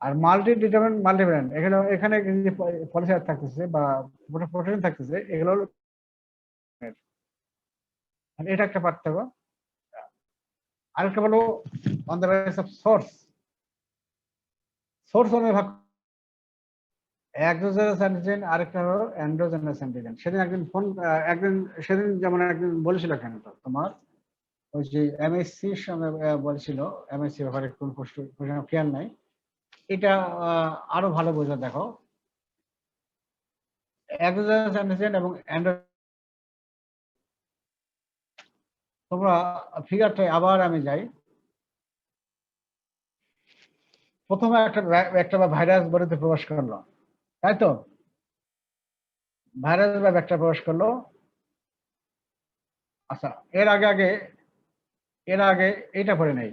আর মাল্টি ডিটারমিনেন্ট মাল্টিভ্যালেন্ট, এখানে যে পলিস্যাকারাইড থাকতেছে বা প্রোটিন থাকতেছে, এগুলো হলো, এটা একটা পার্থক্য। আরেকটা বলো on the basis of source অনেক ভাগ, এক্সোজেনাস অ্যান্টিজেন, আরেকটা হলো এন্ডোজেনাস অ্যান্টিজেন। সেদিন যেমন একদিন বলেছিল কেন তো তোমার ওই যে এমএসসির সঙ্গে বলেছিল, এমএসসি ব্যাপারে কোন প্রশ্ন খেয়াল নাই, এটা আরো ভালো বোঝা। দেখো এক্সোজেনাস অ্যান্টিজেন এবং তোমরা ফিগারটায় আবার আমি যাই, প্রথমে একটা ভাইরাস বডিতে প্রবেশ করলো, তাই তো ভাইরাস বা ব্যাকটেরিয়া প্রবেশ করলো। আচ্ছা, এর আগে এটা পড়ে নেই,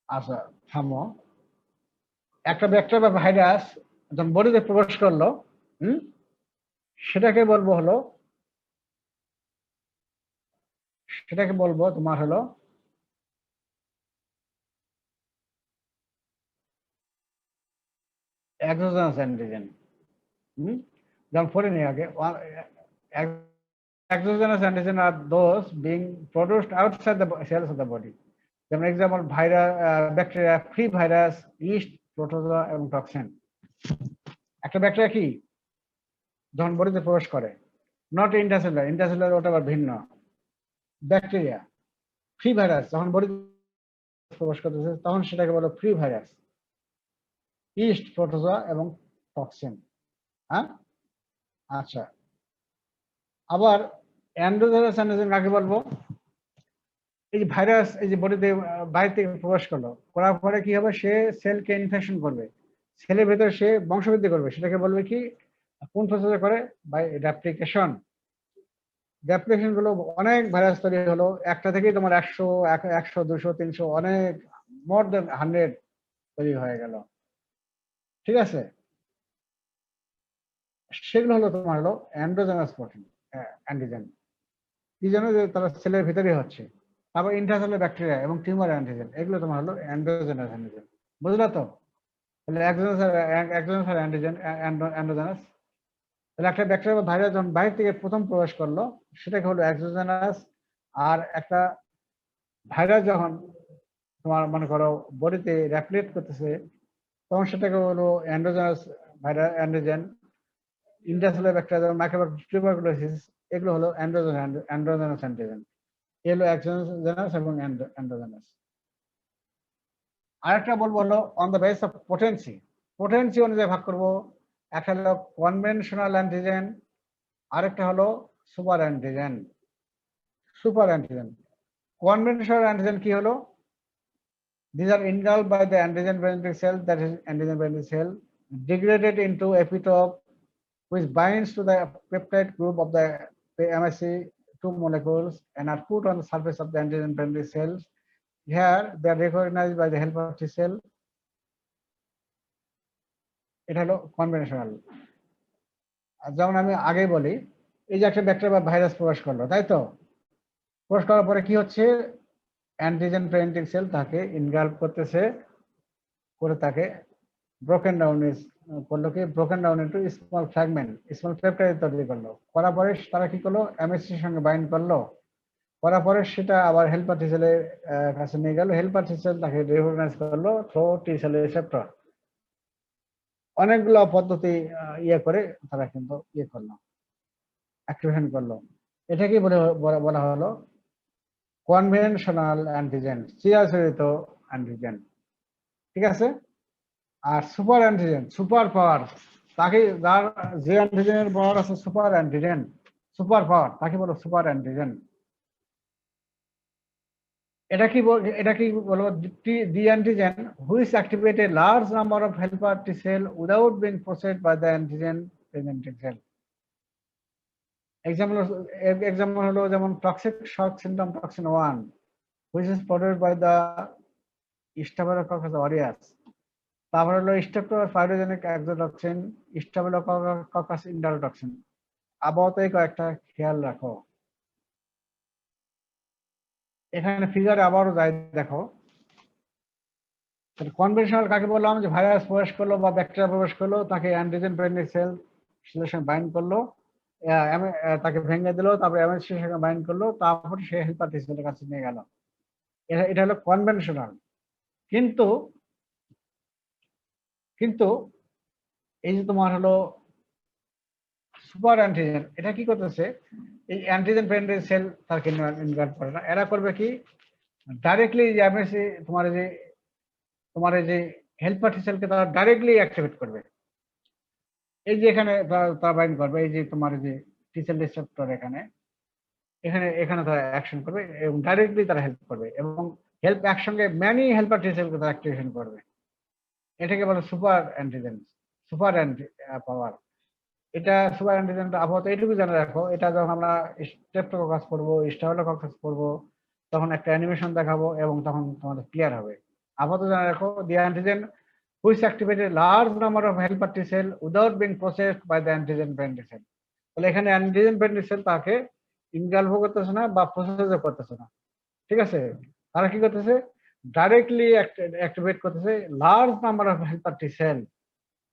আচ্ছা, থামো। একটা ব্যাকটেরিয়া বা ভাইরাস যখন বডিতে প্রবেশ করলো, হুম, সেটাকে বলবো হলো, তোমার হলো এক্সোজেনাস অ্যান্টিজেন। যেমন পড়ে নিই আগে। Exogenous antigen are those being produced outside the cells of the body. যেমন example virus, bacteria, free virus, east, protozoa এবং টক্সিন। একটা ব্যাকটেরিয়া কি যখন বডিতে প্রবেশ করে, নট ইন্টারসেলুলার, ইন্টারসেলুলার ওটা আবার ভিন্ন। ব্যাকটেরিয়া, ফ্রি ভাইরাস যখন বডিতে প্রবেশ করতেছে তখন সেটাকে বলো ফ্রি ভাইরাস, ইস্ট, প্রোটোজোয়া এবং টক্সিন। হ্যাঁ, আচ্ছা। আবার এন্ডোজেনাস অ্যান্টিজেন কাকে বলবো? এই যে ভাইরাস এই যে বডিতে বাইরে থেকে প্রবেশ করলো, করার পরে কি হবে, সে সেলকে ইনফেকশন করবে, সেলের ভেতরে সে বংশবৃদ্ধি করবে। সেটাকে বলবে কি, কোন প্রসেসে করে? By replication. রেপ্লিকেশন গুলো অনেক ভাইরাস তৈরি হলো, একটা থেকেই তোমার 100, 200, 300, অনেক মোর দেন 100 তৈরি হয়ে গেল। ঠিক আছে, সেগুলো হলো তোমার হলো এন্ডোজেনাস প্রোটিন অ্যান্টিজেন। কি জানো যে তারা সেলের ভিতরে হচ্ছে। তারপর ইন্ট্রাসেলুলার ব্যাকটেরিয়া এবং টিউমার অ্যান্টিজেন, এগুলো তোমার হলো এন্ডোজেনাস অ্যান্টিজেন। বুঝলা তো? তাহলে এক্সোজেনাস আর অ্যান্টিজেন, এন্ডোজেনাস। তাহলে একটা ব্যাকটেরিয়া বা ভাইরাস যখন বাইরে থেকে প্রথম প্রবেশ করলো সেটাকে হলো এক্সোজেনাস। আর একটা ভাইরাস যখন তোমার মনে করো বডিতে রেপ্লিকেট করতেছে তখন সেটাকে হলো endogenous virus antigen. Intracellular bacteria যেমন মাইক্রোবায়োলজি, টিউবারকুলোসিস, এগুলো হলো এন্ডোজেনাস অ্যান্টিজেন। এগুলো এক্সোজেনাস এবং এন্ডোজেনাস। আরেকটা বলবো হলো on the base of potency. Potency অনুযায়ী ভাগ করবো। একটা হলো কনভেনশনাল অ্যান্টিজেন, আরেকটা হলো super antigen. Super antigen, conventional antigen কি হলো? These are engulfed by the antigen-presenting cell, that is antigen-presenting cell, degraded into epitope, which binds to the peptide group of the MSC2 molecules and are put on the surface of the antigen-presenting cells. Here, they are recognized by the helper T cell. এটা হলো conventional. যেমন আমি আগেই বলি, এই যে একটা bacteria বা ভাইরাস প্রবেশ করলো, তাই তো? প্রবেশ করার পরে কি হচ্ছে, অ্যান্টিজেন প্রেজেন্টিং সেল তাকে ইনগাল্ভ করতেছে, করে তাকে ব্রোকেন ডাউন করলো, কি broken down into small fragment, small peptide তৈরি করলো। করার পরে তারা কি করলো, এমএসসির সঙ্গে বাইন্ড করলো। করার পরে সেটা আবার হেল্পার টি সেলের কাছে নিয়ে গেল। হেল্পার টি সেল তাকে রিকগনাইজ করলো থ্রু টি সেলের রিসেপ্টর। অনেকগুলো পদ্ধতি ইয়ে করে তারা কিন্তু ইয়ে করলো, অ্যাক্টিভেশন করলো। এটাকে বলা হলো কনভেনশনাল অ্যান্টিজেন, চিরাচরিত অ্যান্টিজেন। ঠিক আছে। আর সুপার অ্যান্টিজেন, সুপার পাওয়ার, তাকে যার যে অ্যান্টিজেনের পাওয়ার আছে সুপার অ্যান্টিজেন, সুপার পাওয়ার, তাকে বলো সুপার অ্যান্টিজেন। এটা কি বলবো, the antigen which activate a large number of helper T cell without being processed by the antigen presenting cell. Example হলো যেমন toxic shock syndrome toxin 1, which is produced by the Staphylococcus aureus. তারপর হলো স্ট্রেপ্টোপাইরোজেনিক exotoxin, স্টাফিলোককাস ইন্টারোটক্সিন। আপাতত এই কয়েকটা খেয়াল রাখো। এখানে ফিগারে আবারও যাই দেখো। কনভেনশনাল কাকে বললাম, যে ভাইরাস প্রবেশ করলো বা ব্যাকটেরিয়া প্রবেশ করলো, তাকে অ্যান্টিজেন প্রেজেন্টিং সেল সেলের সঙ্গে বাইন্ড করলো, তাকে ভেঙে দিল, তারপরে এমএসসির সঙ্গে বাইন্ড করলো, তারপর সে হেল্পার টি সেলের কাছে নিয়ে গেল। এটা হলো কনভেনশনাল। কিন্তু কিন্তু এই যে তোমার হলো সুপার অ্যান্টিজেন, এটা কি করতেছে, এই অ্যান্টিজেন প্রেজেন্টিং সেল তাকে ইনভার্ট করে না। এরা করবে কি, ডাইরেক্টলি যে এমএসসি তোমার এই যে হেল্পার টি সেলকে তারা ডাইরেক্টলি অ্যাক্টিভেট করবে। এই যে এখানে তারা বাইন্ড করবে, এই যে তোমার যে টি সেল রিসেপ্টর এখানে এখানে এখানে তারা অ্যাকশন করবে এবং ডাইরেক্টলি তারা হেল্প করবে, এবং হেল্প একসঙ্গে ম্যানি হেল্পার টি সেলকে তারা অ্যাক্টিভেশন করবে। এটাকে বলে সুপার অ্যান্টিজেন, সুপার পাওয়ার। এটা সুপার অ্যান্টিজেনটা আপাতত এইটুকু জানা রাখো, এটা যখন আমরা স্ট্রেপ্টোককাস পড়বো, স্টাফিলোককাস পড়বো, তখন একটা অ্যানিমেশন দেখাবো এবং তখন তোমাদের ক্লিয়ার হবে। আপাতত জানা রাখো, the antigen which activated large number of helper T cell without being processed by the antigen binding cell. তাহলে এখানে অ্যান্টিজেন বাইন্ডিং সেল তাকে ইনগালভও করতেছে না বা প্রসেসও করতেছে না, ঠিক আছে? তারা কি করতেছে, ডাইরেক্টলি অ্যাক্টিভেট করতেছে large number of helper T cell.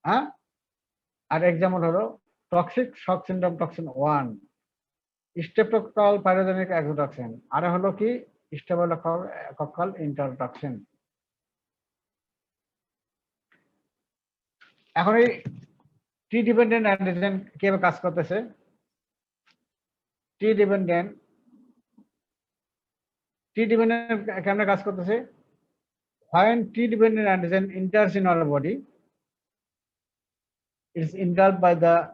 হ্যাঁ, আর এক্সাম্পল হলো toxic shock syndrome toxin 1, streptococcal pyrogenic exotoxin, আর হলো কি স্টেফিলোকক্কাল ইন্টারটক্সিন। এখন এই টি ডিপেন্ডেন্ট অ্যান্টিজেন কিভাবে কাজ করতেছে? টি ডিপেন্ডেন্ট কেমনে কাজ করতেছে? when T dependent antigen enters in our body, it is engulfed by the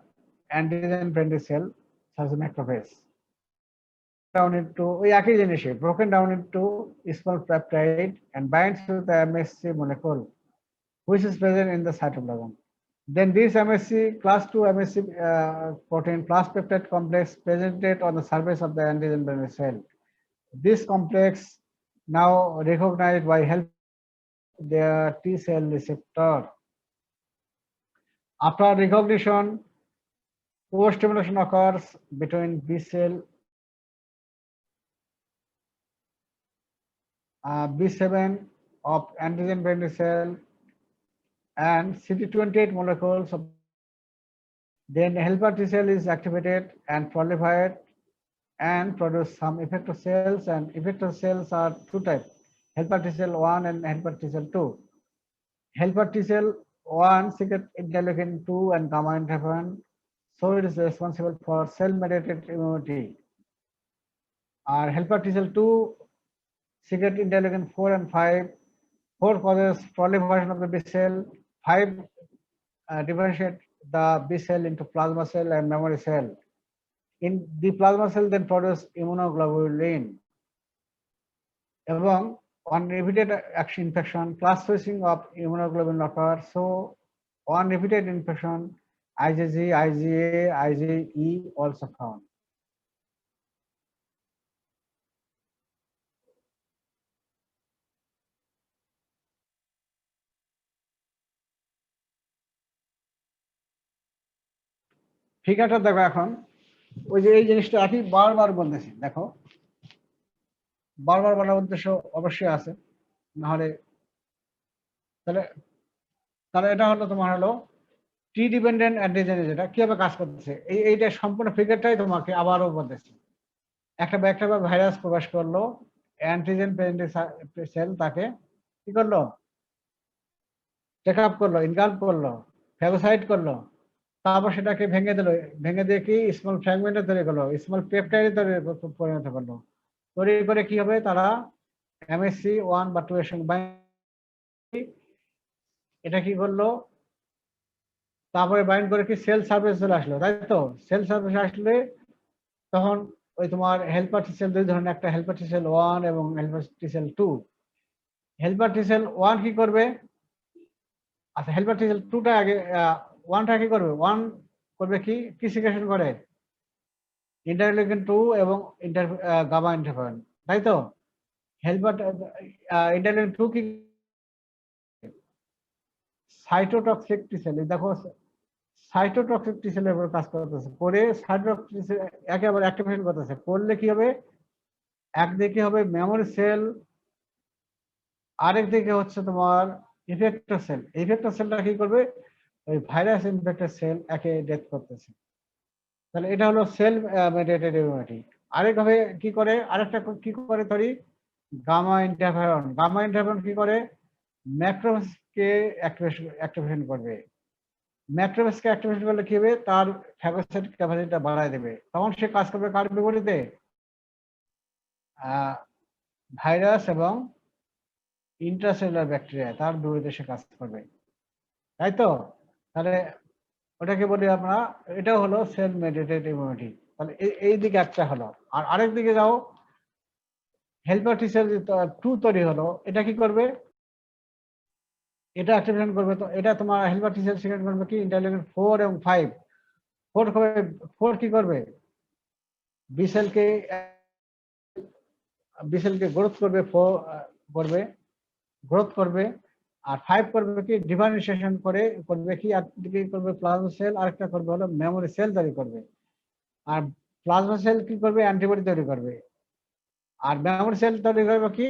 antigen binding cell such as macrophage, down into broken down into small peptide and binds to the MSC molecule which is present in the cytoplasm. Then this MSC class 2 MSC protein plus peptide complex presented on the surface of the antigen binding cell. This complex now recognized by help the T cell receptor. After recognition, co-stimulation occurs between B cell, B7 of antigen binding cell and CD28 molecules. Then helper T cell is activated and proliferate and produce some effector cells, and effector cells are two types: helper T cell 1 and helper T cell 2. Helper T cell 1 secret interleukin 2 and gamma interferon, so it is responsible for cell-mediated immunity. Our helper T cell 2 secret interleukin 4 and 5. 4 causes proliferation of the B cell. 5 differentiate the B cell into plasma cell and memory cell. In the plasma cell then produce immunoglobulin. এবং on repeated action infection, class switching of immunoglobulin occurs. So on repeated infection, IgG, IgA, IgE also found. ফিগারটা দেখো, এখন ওই যে এই জিনিসটা আমি বারবার বলতেছি, দেখো বারবার বলার উদ্দেশ্য অবশ্যই আছে, নাহলে তাহলে তাহলে এটা হলো তোমার হলো টি ডিপেন্ডেন্ট অ্যান্টিজেন, যেটা কিভাবে কাজ করতেছে এইটা সম্পূর্ণ ফিগারটাই তোমাকে আবারও বলতেছি। একটা ভাইরাস প্রবেশ করলো, অ্যান্টিজেন সেল তাকে কি করলো, চেক আপ করলো, ইনগাল্ভ করলো, ফ্যাগোসাইট করলো, তারপর সেটাকে ভেঙে দিল, ভেঙে দিয়ে কি স্মল ফ্র্যাগমেন্টে তৈরি করলো, স্মল পেপটাইডে পরিণত করলো। তৈরি করে কি হবে, তারা MSC 1 বা 2 এর সঙ্গে এটা কি করলো, তারপরে বাইন্ড করে কি সেল সার্ফেস চলে আসলো, তাই তো? সেল সার্ফেস আসলে তখন ওই তোমার হেল্পার টি সেল দুই ধরনের, একটা হেল্পার টি সেল 1 এবং helper T cell 2। Helper T sell 1 কি করবে, আচ্ছা হেল্পার টি সেল 2টা আগে, 1টা কি করবে, 1 করবে কি সিক্রেশন করে, ইন্টারলিউকিন 2 এবং গামা ইন্টারফেরন, তাই তো? হেল্পার ইন্টারলিউকিন 2 কি সাইটোটক্সিক টি সেল, দেখো সাইটোটক্সিক টি সেলের উপর কাজ করতেছে, করে সাইটোটক্সিক একেবারে অ্যাক্টিভেশন করতেছে। করলে কি হবে, একদিকে হবে মেমোরি সেল, আরেকদিকে হচ্ছে তোমার ইফেক্টর সেল। ইফেক্টর সেলটা কি করবে, ওই ভাইরাস ইনফেক্টেড সেল একে ডেথ করতেছে। তাহলে এটা হলো সেল মেডিয়েটেড ইমিউনিটি। আরেকভাবে কি করে, আরেকটা কি করে তৈরি, গামা ইন্টারফেরন। গামা ইন্টারফেরন কি করে, ম্যাক্রোফেজকে অ্যাক্টিভেশন করবে। ম্যাক্রোফেজকে অ্যাক্টিভেশন করলে কি হবে, তার ফ্যাগোসাইট ক্যাপাসিটিটা বাড়ায় দেবে, তখন সে কাজ করবে কার বিপরীতে, ভাইরাস এবং ইন্ট্রাসেলুলার ব্যাকটেরিয়া, তার বিপরীতে সে কাজ করবে, তাই তো? তাহলে ওটাকে বলি আমরা, এটাও হলো সেল মেডিয়েটেড ইমিউনিটি। তাহলে এই দিকে একটা হলো, আর আরেক দিকে যাও, হেল্পার টি সেল 2 তৈরি হলো, এটা কি করবে, এটা অ্যাক্টিভেশন করবে। তো এটা তোমার হেল্পার টি সেল সিক্রেট করবে কি, ইন্টারলিউকিন 4 এবং 5। 4 কি করবে, বি সেলকে গ্রোথ করবে, করবে গ্রোথ করবে, আর 5 করবে কি ডিফারেন্সিয়েশন করে করবে কি, আর কি করবে প্লাজমা সেল, আরেকটা করবে হলো মেমোরি সেল তৈরি করবে। আর প্লাজমা সেল কি করবে অ্যান্টিবডি তৈরি করবে। আর মেমোরি সেল তৈরি করবে কি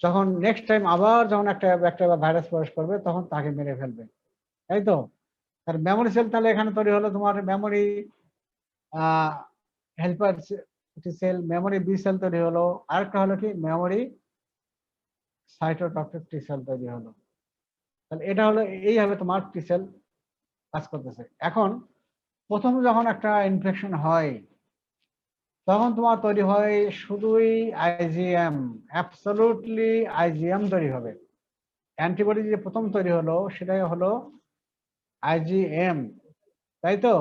যখন নেক্সট টাইম আবার যখন একটা ব্যাকটেরিয়া বা ভাইরাস প্রবেশ করবে তখন তাকে মেরে ফেলবে, তাই তো। আর মেমোরি সেল তাহলে এখানে তৈরি হলো তোমার memory helper cell, memory B cell তৈরি হলো, আরেকটা হলো কি মেমোরি সাইটোটক্সিক টি সেল তৈরি হলো। তাহলে এটা হলো এইভাবে তোমার টি সেল কাজ করতেছে। এখন প্রথম যখন একটা ইনফেকশন হয় তখন তোমার তৈরি হয় শুধুই আইজিএম, অ্যাবসলিউটলি আইজিএম তৈরি হবে। অ্যান্টিবডি যে প্রথম তৈরি হলো সেটাই হলো আইজিএম, তাই তো।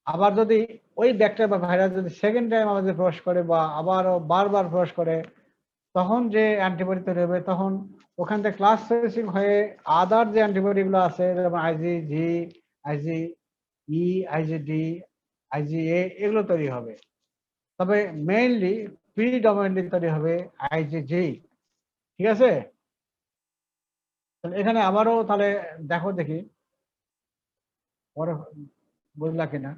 আবার যদি ওই ব্যাকটেরিয়া বা ভাইরাস যদি সেকেন্ড টাইম আমাদের প্রবেশ করে বা আবারও বারবার প্রবেশ করে তখন যে অ্যান্টিবডি তৈরি হবে তখন ওখান থেকে ক্লাস সুইচিং হয়ে আদার যে অ্যান্টিবডি গুলো আছে যেমন আইজিজি, আইজি ই, আইজিডি, আইজিএ এগুলো তৈরি হবে। তবে মেইনলি প্রিডমিনেন্টলি তৈরি হবে আইজিজি, ঠিক আছে। তাহলে এখানে আবারও তাহলে দেখো দেখি পরে বুঝলা কিনা।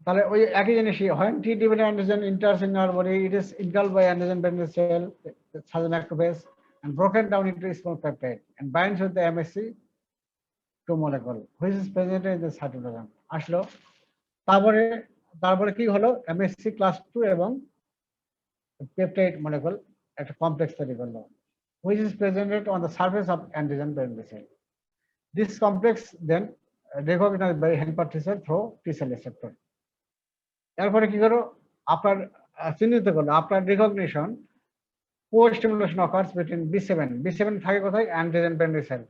তাহলে ওই একই জিনিসই হয় T dependent antigen enters in our body, it is engulfed by antigen binding cell such as macrophage and broken down into small peptide and binds with the MSC 2 molecule which is present in the cytoplasm। আসলো, তারপরে তারপরে কি হলো MSC class 2 এবং peptide molecule একটা complex তৈরি করলো which is presented on the surface of antigen binding cell. This complex then recognized by helper T cell through T cell receptor। এরপরে কি করো আপনার চিহ্নিত করলো আপনার recognition co-stimulation occurs between B7 থাকে কোথায় অ্যান্টিজেন বাইন্ডিং সেল,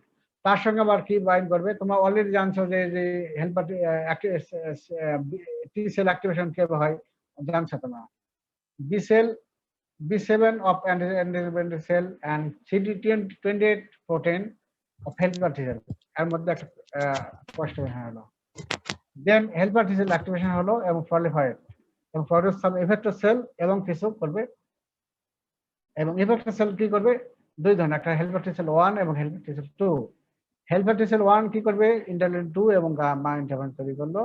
তার সঙ্গে আবার কি বাইন্ড করবে তোমরা অলরেডি জানছো যে যে হেল্পার টি সেল অ্যাক্টিভেশন কিভাবে হয় জানছো তোমরা। B cell B7 of antigen binding cell and CD28 protein of helper T cell এর মধ্যে একটা co-stimulation হলো, দেন হেল্পার T cell অ্যাক্টিভেশন হলো এবং proliferate এবং প্রডিউস সাম ইফেক্টর সেল এবং কিছু করবে। এবং ইফেক্টর সেল কি করবে দুই ধরনের, একটা হেল্পার টি সেল 1 এবং helper T cell 2। Helper T sell 1 কি করবে ইন্টারলিউকিন 2 এবং গামা ইন্টারফারেন্স তৈরি করলো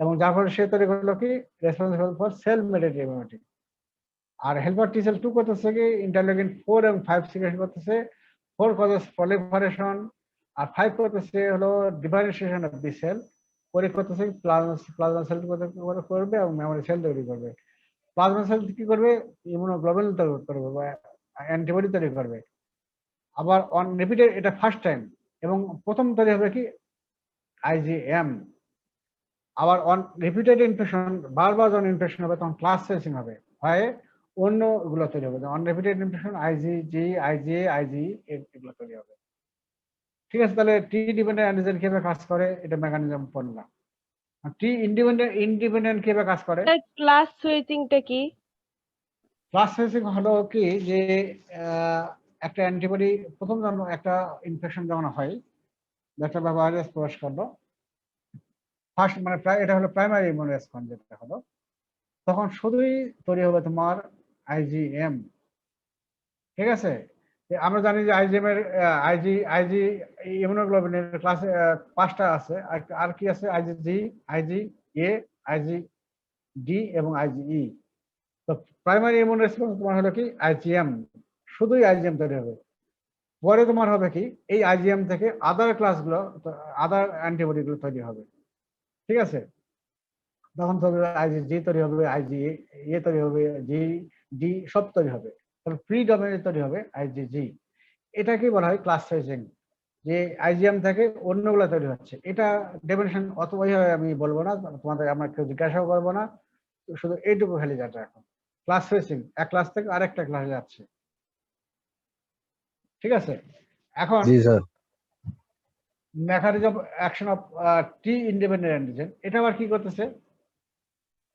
এবং যার ফলে সে তৈরি করলো কি responsible for cell mediated immunity. আর হেল্পার টি সেল 2 করতেছে কি ইন্টারলিউকিন 4 এবং 5 সিক্রেশন করতেছে, 4 কজেস প্রলিফারেশন আর 5 করতেছে হলো ডিফারেন্সিয়েশন অফ বি সেল, পরে করতেছে প্লাজমা সেল করবে এবং মেমোরি সেল তৈরি করবে। প্লাজমা সেল কি করবে ইমিউনোগ্লোবুলিন তৈরি করবে বা অ্যান্টিবডি তৈরি করবে। আবার অন রিপিটেড এটা ফার্স্ট টাইম এবং প্রথম তৈরি হবে কি আইজিএম। আবার অন রিপিটেড ইনফেকশন বারবার যখন ইনফেকশন হবে তখন ক্লাস সুইচিং হবে, হয় অন্য গুলো তৈরি হবে, on repeated infection IgG, IGA, IG এগুলো তৈরি হবে। ঠিক আছে, তাহলে টি ডিপেন্ডেন্ট অ্যান্টিজেন কিভাবে কাজ করে এটা মেকানিজম পড়লাম। টি ইন্ডিপেন্ডেন্ট কিভাবে কাজ করে। ক্লাস সুইচিংটা কি? ক্লাস সুইচিং হলো কি যে একটা অ্যান্টিবডি প্রথম যখন একটা ইনফেকশন যখন হয় ব্যাকটেরিয়া বা ভাইরাস প্রবেশ করলো ফার্স্ট মানে এটা হলো প্রাইমারি ইমিউন রেসপন্স যেটা হলো, তখন শুধুই তৈরি হবে তোমার আইজিএম। ঠিক আছে, আমরা জানি যে আইজিএম এর আইজি ইমিউনোগ্লোবিনের ক্লাস 5টা আছে, আর কি আছে আইজিজি, আইজিএ, আইজিডি এবং আইজিই। তো প্রাইমারি ইমিউন রেসপন্স তোমার হলো কি আইজিএম, শুধুই আইজিএম তৈরি হবে। পরে তোমার হবে কি এই আইজিএম থেকে আদার ক্লাসগুলো আদার অ্যান্টিবডি গুলো তৈরি হবে। ঠিক আছে, তখন তৈরি হবে আইজিজি তৈরি হবে, আইজিএ তৈরি হবে, জি ডি সব তৈরি হবে, তাহলে প্রিডমিনেন্ট তৈরি হবে আইজিজি। এটাকে বলা হয় ক্লাস সুইচিং, যে আইজিএম থেকে অন্যগুলো তৈরি হচ্ছে। এটা ডেফিনিশন অত ওইভাবে আমি বলবো না, তোমাদের আমরা কেউ জিজ্ঞাসাও করবো না, শুধু এইটুকু খালি যাচ্ছে এখন ক্লাস সুইচিং এক ক্লাস থেকে আরেকটা ক্লাসে যাচ্ছে। ঠিক আছে, এখন জি sir. Mechanism action of T independent antigen, এটা আবার কি করতেছে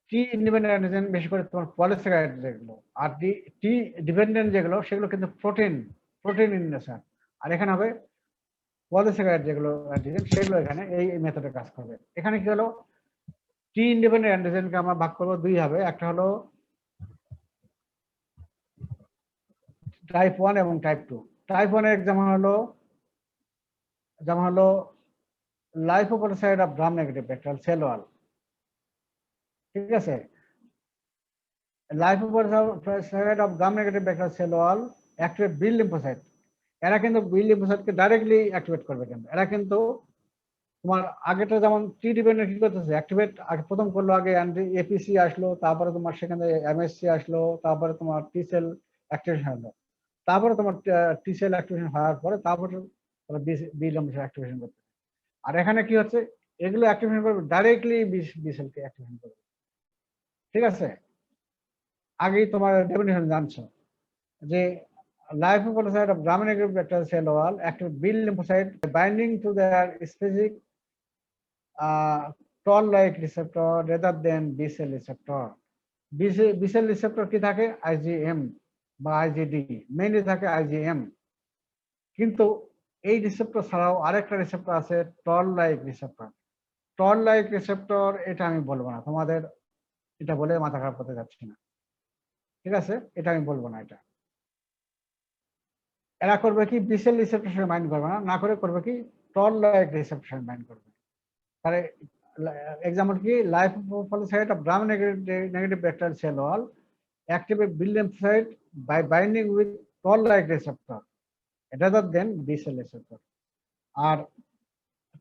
টি ইন্ডিপেন্ডেন্ট অ্যান্টিজেন বেশি করে তোমার পলিস্যাকারাইড যেগুলো, আর টি ডিপেন্ডেন্ট যেগুলো সেগুলো কিন্তু প্রোটিন ইন নেচার। আর এখানে হবে পলিস্যাকারাইড যেগুলো অ্যান্টিজেন সেগুলো এখানে এই মেথডে কাজ করবে। এখানে কি হলো, টি ইন্ডিপেন্ডেন্ট অ্যান্টিজেনকে আমরা ভাগ করবো দুই ভাবে, একটা হলো টাইপ 1 এবং টাইপ 2। টাইপ 1 এর যেমন হলো lipopolysaccharide of gram negative bacterial cell wall, ঠিক আছে। Lipopolysaccharide of gram negative bacterial cell wall activate B lymphocyte. এরা কিন্তু বি লিম্ফোসাইটকে ডাইরেক্টলি অ্যাক্টিভেট করবে, কিন্তু এরা কিন্তু তোমার আগেটা যেমন টি ডিপেন্ডেন্ট কি করতেছে, অ্যাক্টিভেট আগে প্রথম করলো, আগে এপিসি আসলো, তারপরে তোমার সেখানে এমএসসি আসলো, তারপরে তোমার টি সেল অ্যাক্টিভেশন হলো, তারপরে তোমার টি সেল অ্যাক্টিভেশন হওয়ার পরে তারপরে বি লিম্ফোসাইট অ্যাক্টিভেশন করতে। আর এখানে কি হচ্ছে, এগুলো অ্যাক্টিভেশন করবে ডাইরেক্টলি বি সেলকে অ্যাক্টিভেশন করবে, ঠিক আছে। আগেই তোমার ডেফিনিশন জানছো যে lymphocyte of gram-negative bacterial cell wall activate B lymphocyte by binding to their specific toll-like receptor rather than B cell receptor. B cell receptor কি থাকে, IgM বা IgD, মেইনলি থাকে IgM। কিন্তু এই রিসেপ্টর ছাড়াও আরেকটা রিসেপ্টর আছে, টল-লাইক রিসেপ্টর। টল-লাইক রিসেপ্টর এটা আমি বলবো না, তোমাদের এটা বলে মাথা খারাপ করতে যাচ্ছি না, ঠিক আছে, এটা আমি বলবো না। এটা এরা করবে কি, বিসেল রিসেপ্টর সঙ্গে বাইন্ড করবে না, না করে করবে কি টল লাইক রিসেপ্টর সঙ্গে বাইন্ড করবে। তাহলে এক্সাম্পল কি, lipopolysaccharide of gram negative bacterial cell wall activate B lymphocyte by binding with toll like receptor rather than B cell receptor. আর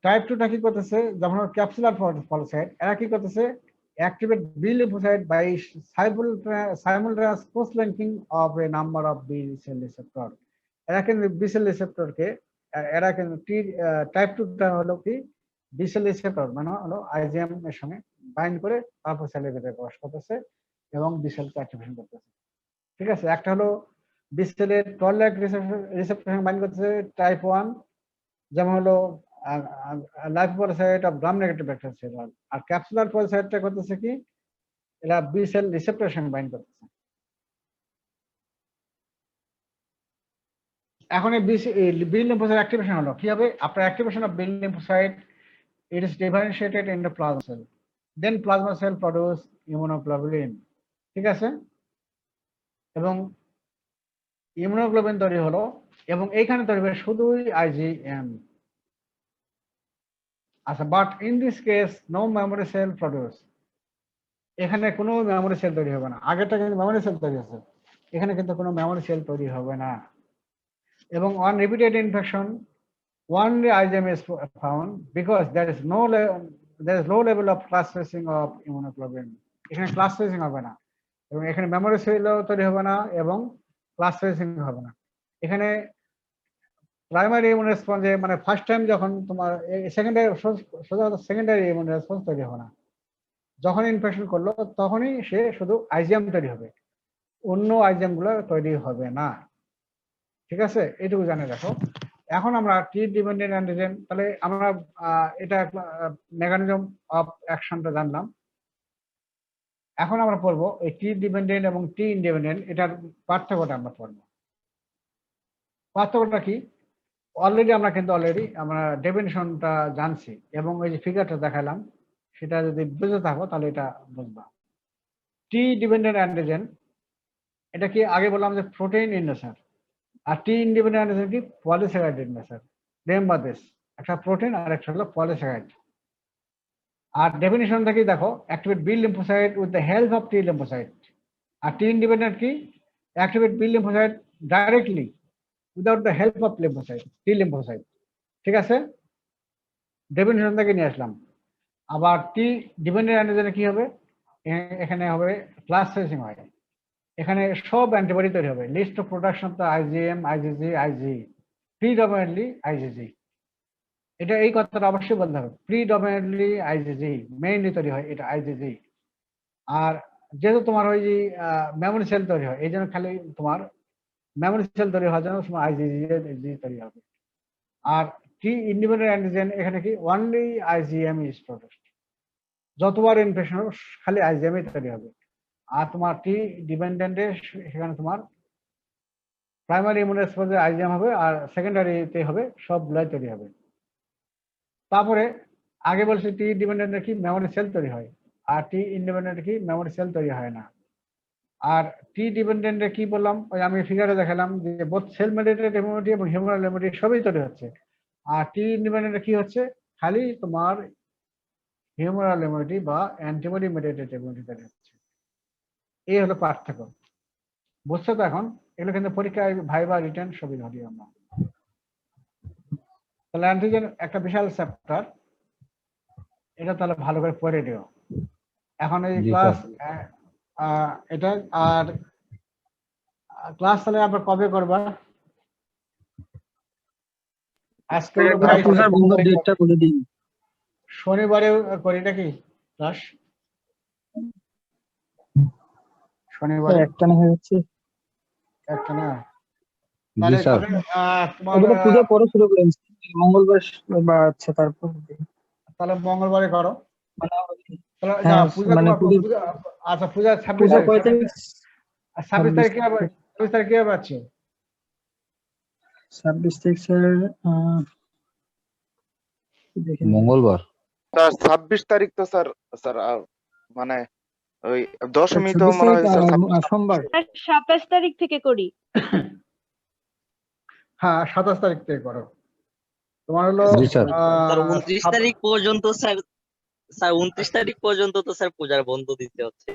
টাইপ 2টা কি করতেছে, যেমন ক্যাপসুলার পলিস্যাকারাইড, এরা কি করতেছে, activate B lymphocyte by simultaneous post linking of a number of B cell receptor। এরা কিন্তু বি সেল রিসেপ্টরকে, এরা কিন্তু টাইপ 2টা হলো কি বি সেল রিসেপ্টর মানে হলো আইজিএম এর সঙ্গে বাইন্ড করে তারপর সেলের ভিতরে প্রবেশ করতেছে এবং বি সেলকে অ্যাক্টিভেশন করতেছে, ঠিক আছে। একটা হলো বি সেলের টল লাইক রিসেপ্টর সঙ্গে বাইন্ড করতেছে টাইপ 1, যেমন হলো lipopolysaccharide of gram negative bacterial cell wall. আর ক্যাপসুলার পলিস্যাকারাইডটা করতেছে কি, এরা বি সেল রিসেপ্টরের সঙ্গে বাইন্ড করতেছে। এখন এই বি লিম্ফোসাইট অ্যাক্টিভেশন হলো কি হবে, after activation of B lymphocyte it is differentiated in the plasma cell, then plasma cell produce immunoglobulin, ঠিক আছে। এবং ইমিউনোগ্লোবিন তৈরি হলো এবং এইখানে তৈরি হবে শুধুই আইজিএম। আচ্ছা, but in this case no memory cell produce, এখানে কোনো মেমোরি সেল তৈরি হবে না। আগেরটা কিন্তু মেমোরি সেল তৈরি হচ্ছে, এখানে কিন্তু কোনো মেমোরি সেল তৈরি হবে না। এবং on repeated infection only IgM is found because there is low level of class spacing of immunoglobulin। এখানে ক্লাস স্পেসিং হবে না এবং এখানে মেমোরি সেলও তৈরি হবে না এবং ক্লাস স্পেসিং হবে না। এখানে প্রাইমারি ইমিউন রেসপন্সে মানে ফার্স্ট টাইম যখন তোমার সেকেন্ডারি ইমিউন রেসপন্স তৈরি হবে না, যখন ইনফেকশন করলো তখনই সে শুধু আইজিএম তৈরি হবে, অন্য আইজিএম গুলো তৈরি হবে না, ঠিক আছে। এটুকু জানে রাখো। এখন আমরা টি ডিপেন্ডেন্ট অ্যান্টিজেন, তাহলে আমরা এটা মেকানিজম অফ অ্যাকশনটা জানলাম। এখন আমরা পড়বো এই টি ডিপেন্ডেন্ট এবং টি ইন্ডিপেন্ডেন্ট, এটার পার্থক্যটা আমরা পড়বো। পার্থক্যটা কি, অলরেডি আমরা ডেফিনিশনটা জানছি এবং ওই যে ফিগারটা দেখালাম সেটা যদি বুঝে থাকো তাহলে এটা বুঝবা। টি ডিপেন্ডেন্ট অ্যান্টিজেন এটা কি, আগে বললাম যে প্রোটিন ইন নেচার, আর টি ইন্ডিপেন্ডেন্ট অ্যান্টিজেন কি, polysaccharide in nature. Remember this, একটা প্রোটিন আর একটা হলো পলিস্যাকারাইড। আর ডেফিনিশন থেকে দেখো, activate B lymphocyte with the help of T lymphocyte. আর টি ইন্ডিপেন্ডেন্ট কি, activate B lymphocyte directly without the help of lymphocyte, T lymphocyte, ঠিক আছে। ডেফিনিশন থেকে নিয়ে আসলাম। আবার টি ডিপেন্ডেন্ট অ্যান্টিজেনে কি হবে, এখানে হবে ক্লাস স্পেসিং হয়, এখানে সব অ্যান্টিবডি তৈরি হবে, list of production of the IgM, IgG, Ig, predominantly IgG. এটা এই কথাটা অবশ্যই বলতে হবে, প্রিডমিনেন্টলি আইজিজি, মেইনলি তৈরি হয় এটা আইজিজি। আর যেহেতু তোমার ওই যে মেমোরি সেল তৈরি হয়, এই জন্য খালি তোমার মেমোরি সেল তৈরি হওয়ার জন্য তোমার আইজিজি তৈরি হবে। আর টি ইন্ডিপেন্ডেন্ট অ্যান্টিজেন এখানে কি, অনলি আইজিএম ইজ প্রোডিউসড, যতবার ইনফেকশন হবে খালি আইজিএমই তৈরি হবে। আর তোমার টি ডিপেন্ডেন্টে সেখানে তোমার প্রাইমারি ইমিউন রেসপন্সে আইজিএম হবে আর সেকেন্ডারিতে হবে সবগুলাই তৈরি হবে। তারপরে আগে বলছি টি ডিপেন্ডেন্ট কি মেমোরি সেল তৈরি হয়, আর টি ইন্ডিপেন্ডেন্ট কি মেমোরি সেল তৈরি হয় না। আর টি ডিপেন্ডেন্টে কি বললাম, ওই আমি ফিগারে দেখালাম যে বোথ সেল মেডিয়েটেড ইমিউনিটি এবং হিউম্যান ইমিউনিটি সবই তৈরি হচ্ছে। আর টি ইন্ডিপেন্ডেন্টে কি হচ্ছে, খালি তোমার হিউম্যান ইমিউনিটি বা অ্যান্টিবডি মেডিয়েটেড ইমিউনিটি তৈরি হচ্ছে। এই হলো পার্থক্য। বুঝছো তো এখন? এগুলো কিন্তু পরীক্ষায় ভাইবা রিটার্ন সবই ধরি আমরা। তাহলে অ্যান্টিজেন একটা বিশাল চ্যাপ্টার, এটা তাহলে ভালো করে পড়ে দিও। এখন এই জি, ক্লাস এটা আর ক্লাস তাহলে আবার কবে করবা? আজকে হলো স্যার আপনি স্যার বন্ধ 22 ডেটটা বলে দিন। শনিবারে করি নাকি ক্লাস? শনিবারে একটা না হয়ে যাচ্ছে। একটা না? জি তাহলে স্যার। কবে, তোমার ওগুলো পূজা পরে শুরু করেন, মঙ্গলবার বা আচ্ছা তারপর তাহলে মঙ্গলবারে করো। মানে তাহলে না, হ্যাঁ পূজা মানে তোমার পূজা আচ্ছা পূজা 26 পূজা তারিখ। কয় তারিখ? 26 তারিখ কি হবে? 26 তারিখ কি হবে আছে? 26 তারিখ স্যার দেখেন মঙ্গলবার। স্যার 26 তারিখ তো স্যার, স্যার মানে ওই দশমী তো 26 মনে হয় তারিখ স্যার 26 সোমবার। আর 27 তারিখ থেকে করি। হ্যাঁ 27 তারিখ থেকে করো। তোমার হলো জি স্যার। স্যার 29 তারিখ পর্যন্ত স্যার, 29 তারিখ পর্যন্ত তো স্যার পূজার বন্ধ দিতে হচ্ছে।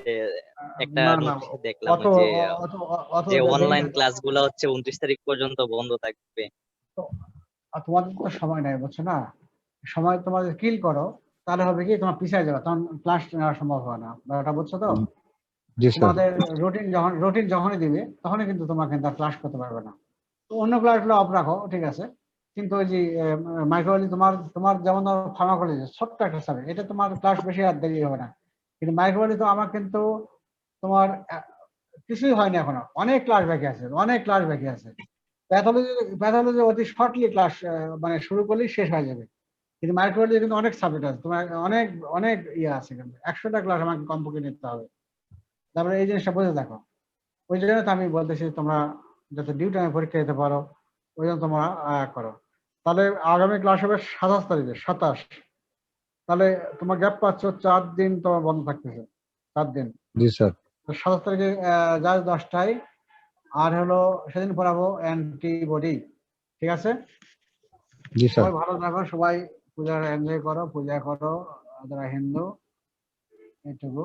একটা না না, নোটিশে দেখলাম অত যে অত অত যে দেরি অনলাইন না। ক্লাসগুলো হচ্ছে 29 তারিখ পর্যন্ত বন্ধ থাকবে। আর তোমাদের তো সময় নেই, বুঝছো না? সময় তোমাদের কিল করো, তাহলে হবে কি তোমার পিছিয়ে যাবে, তখন ক্লাস নেওয়া সম্ভব হয় না। ব্যাপারটা বুঝছো তো? জি স্যার। তোমাদের রুটিন যখনই দিবে তখনই কিন্তু তোমার কিন্তু ক্লাস করতে পারবে না। তো অন্য ক্লাসগুলো অফ রাখো, ঠিক আছে, কিন্তু ওই যে মাইক্রোবায়োলজি তোমার তোমার যেমন ফার্মাকোলজি ছোট্ট একটা সাবজেক্ট, এটা তোমার ক্লাস বেশি আর দেরি হবে না। কিন্তু মাইক্রোবায়োলজি তো আমার কিন্তু তোমার কিছুই হয়নি এখনো, অনেক ক্লাস বাকি আছে, অনেক ক্লাস বাকি আছে। প্যাথোলজি অতি শর্টলি ক্লাস মানে শুরু করলেই শেষ হয়ে যাবে। কিন্তু মাইক্রোবায়োলজি কিন্তু অনেক সাবজেক্ট আছে, তোমার অনেক অনেক ইয়ে আছে, কিন্তু 100টা ক্লাস আমাকে কমপক্ষে নিতে হবে। তারপরে এই জিনিসটা বুঝে দেখো, ওই জন্য তো আমি বলতেছি তোমরা যাতে ডিউ টাইমে পরীক্ষা দিতে পারো, ওই জন্য তোমরা করো। তাহলে আগামী ক্লাস হবে 27 তারিখে, 27। তাহলে তোমার গ্যাপ পাচ্ছ 4 দিন তোমার বন্ধ থাকতেছে, 4 দিন। জি স্যার। 27 তারিখে যার 10টায়, আর হলো সেদিন পড়াবো অ্যান্টিবডি, ঠিক আছে? জি স্যার। সবাই ভালো থাকো, সবাই পূজা এনজয় করো, পূজা করো, যারা হিন্দু, এইটুকু।